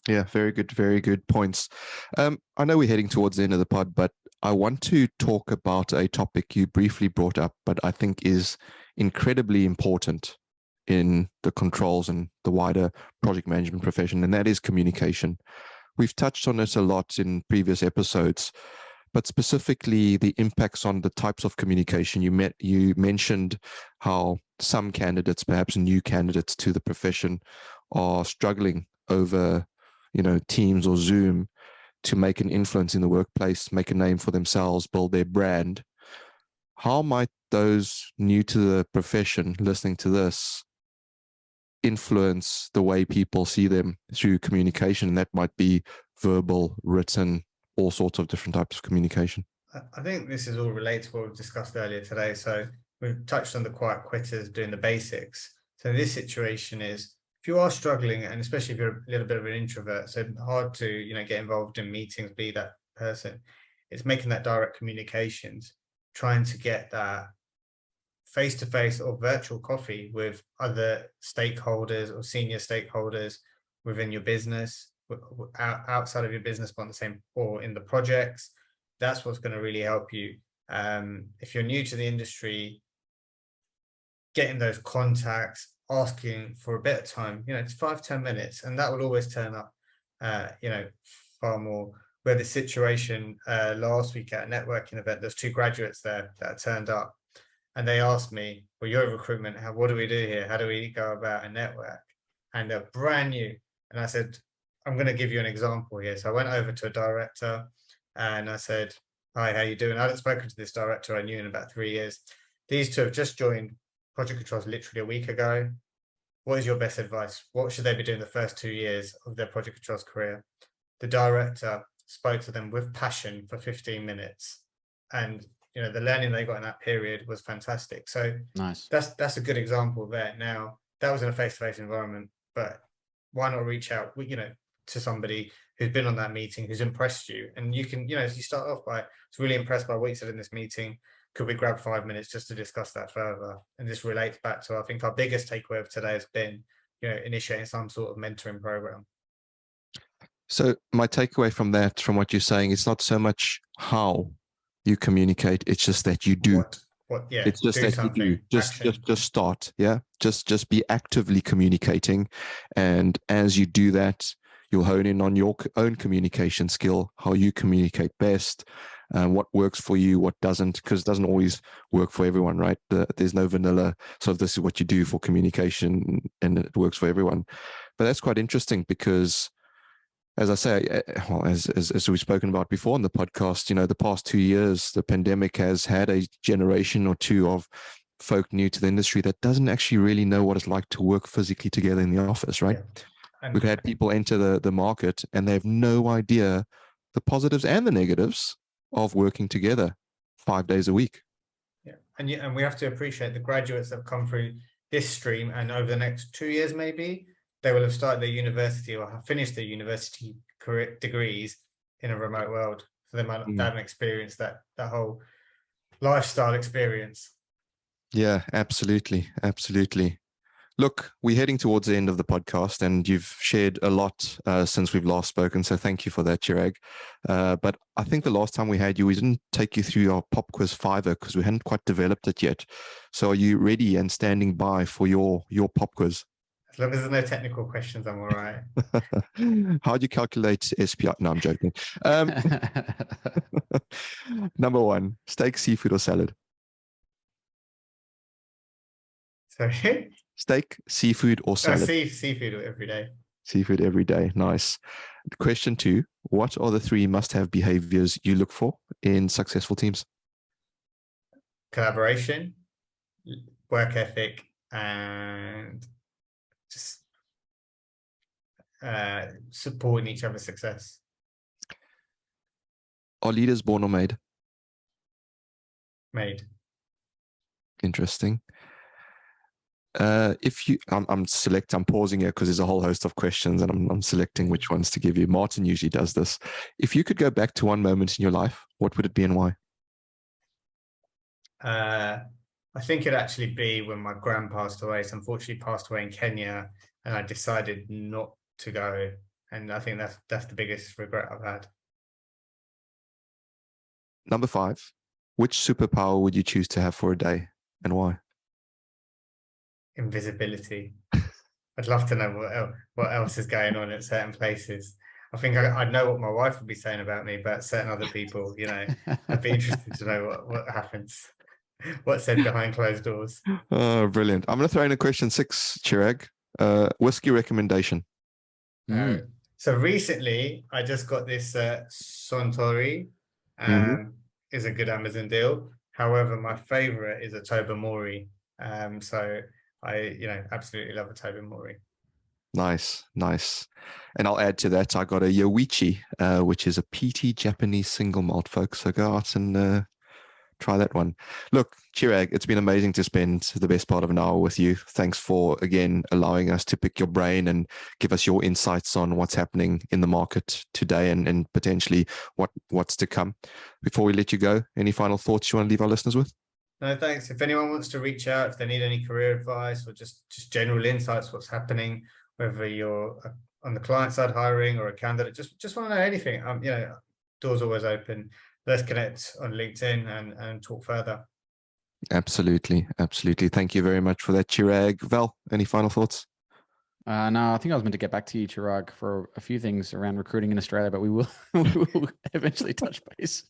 Yeah, very good points. I know we're heading towards the end of the pod, but I want to talk about a topic you briefly brought up, but I think is incredibly important in the controls and the wider project management profession, and that is communication. We've touched on it a lot in previous episodes, but specifically the impacts on the types of communication. You mentioned how some candidates, perhaps new candidates to the profession, are struggling over Teams or Zoom to make an influence in the workplace, make a name for themselves, build their brand. How might those new to the profession listening to this influence the way people see them through communication? And that might be verbal, written, all sorts of different types of communication. I think this is all related to what we've discussed earlier today. So we've touched on the quiet quitters doing the basics. So this situation is, if you are struggling, and especially if you're a little bit of an introvert, so hard to get involved in meetings, be that person, it's making that direct communications, trying to get that face-to-face or virtual coffee with other stakeholders or senior stakeholders within your business, outside of your business, but on the same or in the projects. That's what's going to really help you. If you're new to the industry, getting those contacts, asking for a bit of time, it's 5-10 minutes, and that will always turn up, far more. Where the situation last week at a networking event, there's 2 graduates there that turned up, and they asked me, well, you're recruitment, what do we do here? How do we go about a network? And they're brand new. And I said, I'm going to give you an example here. So I went over to a director and I said, hi, how you doing? I hadn't spoken to this director I knew in about 3 years. These 2 have just joined Project Controls literally a week ago. What is your best advice? What should they be doing the first 2 years of their Project Controls career? The director spoke to them with passion for 15 minutes. And, the learning they got in that period was fantastic. So nice. That's a good example there. Now, that was in a face-to-face environment, but why not reach out, to somebody who's been on that meeting, who's impressed you? And you can, you start off by, I was really impressed by what you said in this meeting. Could we grab 5 minutes just to discuss that further? And this relates back to, I think, our biggest takeaway of today has been, initiating some sort of mentoring program. So my takeaway from what you're saying, it's not so much how you communicate, it's just that you do. It's just that you do. Just start. Yeah. Just be actively communicating. And as you do that, you'll hone in on your own communication skill, how you communicate best, what works for you, what doesn't, because it doesn't always work for everyone, right? There's no vanilla. So this is what you do for communication and it works for everyone. But that's quite interesting because, as I say, as we've spoken about before in the podcast, the past 2 years, the pandemic has had a generation or 2 of folk new to the industry that doesn't actually really know what it's like to work physically together in the office, right? Yeah. We've had people enter the market and they have no idea the positives and the negatives of working together 5 days a week. Yeah, and we have to appreciate the graduates that have come through this stream, and over the next 2 years, maybe, they will have started their university or have finished their university career degrees in a remote world. So they might not have experienced that whole lifestyle experience. Yeah, absolutely. Look, we're heading towards the end of the podcast, and you've shared a lot since we've last spoken. So thank you for that, Chirag. But I think the last time we had you, we didn't take you through our pop quiz fiver because we hadn't quite developed it yet. So are you ready and standing by for your pop quiz? As long as there's no technical questions, I'm all right. How do you calculate SPI? No, I'm joking. Number one, steak, seafood, or salad? Sorry. Steak, seafood, or salad? Seafood every day. Seafood every day. Nice. Question two, what are the 3 must-have behaviors you look for in successful teams? Collaboration, work ethic, and just supporting each other's success. Are leaders born or made? Made. Interesting. I'm pausing here because there's a whole host of questions and I'm selecting which ones to give you. Martin usually does this. If you could go back to one moment in your life, what would it be and why? I think it'd actually be when my gran passed away. So unfortunately passed away in Kenya, and I decided not to go. And I think that's the biggest regret I've had. Number 5, which superpower would you choose to have for a day and why? Invisibility. I'd love to know what else is going on at certain places. I think I'd know what my wife would be saying about me, but certain other people, I'd be interested to know what happens, what's said behind closed doors. Oh, brilliant. I'm going to throw in a question 6, Chirag. Whiskey recommendation. So recently, I just got this Suntory. Is a good Amazon deal. However, my favorite is a Tobermory. So I, absolutely love a Tobermory. Nice. And I'll add to that, I got a Yoichi, which is a PT Japanese single malt, folks. So go out and try that one. Look, Chirag, it's been amazing to spend the best part of an hour with you. Thanks for, again, allowing us to pick your brain and give us your insights on what's happening in the market today and potentially what's to come. Before we let you go, any final thoughts you want to leave our listeners with? No, thanks. If anyone wants to reach out, if they need any career advice or just general insights, what's happening, whether you're on the client side hiring or a candidate, just want to know anything. Doors always open. Let's connect on LinkedIn and talk further. Absolutely. Thank you very much for that, Chirag. Val, any final thoughts? No, I think I was meant to get back to you, Chirag, for a few things around recruiting in Australia, but we will eventually touch base.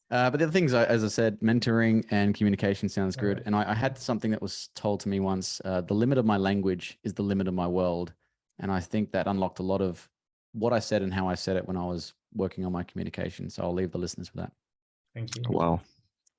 But the other things, as I said, mentoring and communication sounds good. Right. And I had something that was told to me once, the limit of my language is the limit of my world. And I think that unlocked a lot of what I said and how I said it when I was working on my communication. So I'll leave the listeners with that. Thank you. Wow.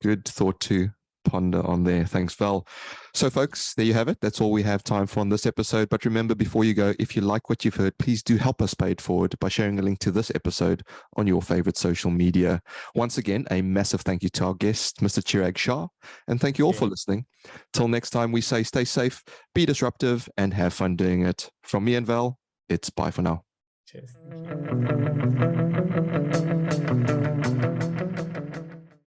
Good thought to ponder on there. Thanks, Val. So folks, there you have it. That's all we have time for on this episode. But remember, before you go, if you like what you've heard, please do help us pay it forward by sharing a link to this episode on your favorite social media. Once again, a massive thank you to our guest, Mr. Chirag Shah. And thank you all for listening. Till next time, we say stay safe, be disruptive, and have fun doing it. From me and Val, it's bye for now. Cheers.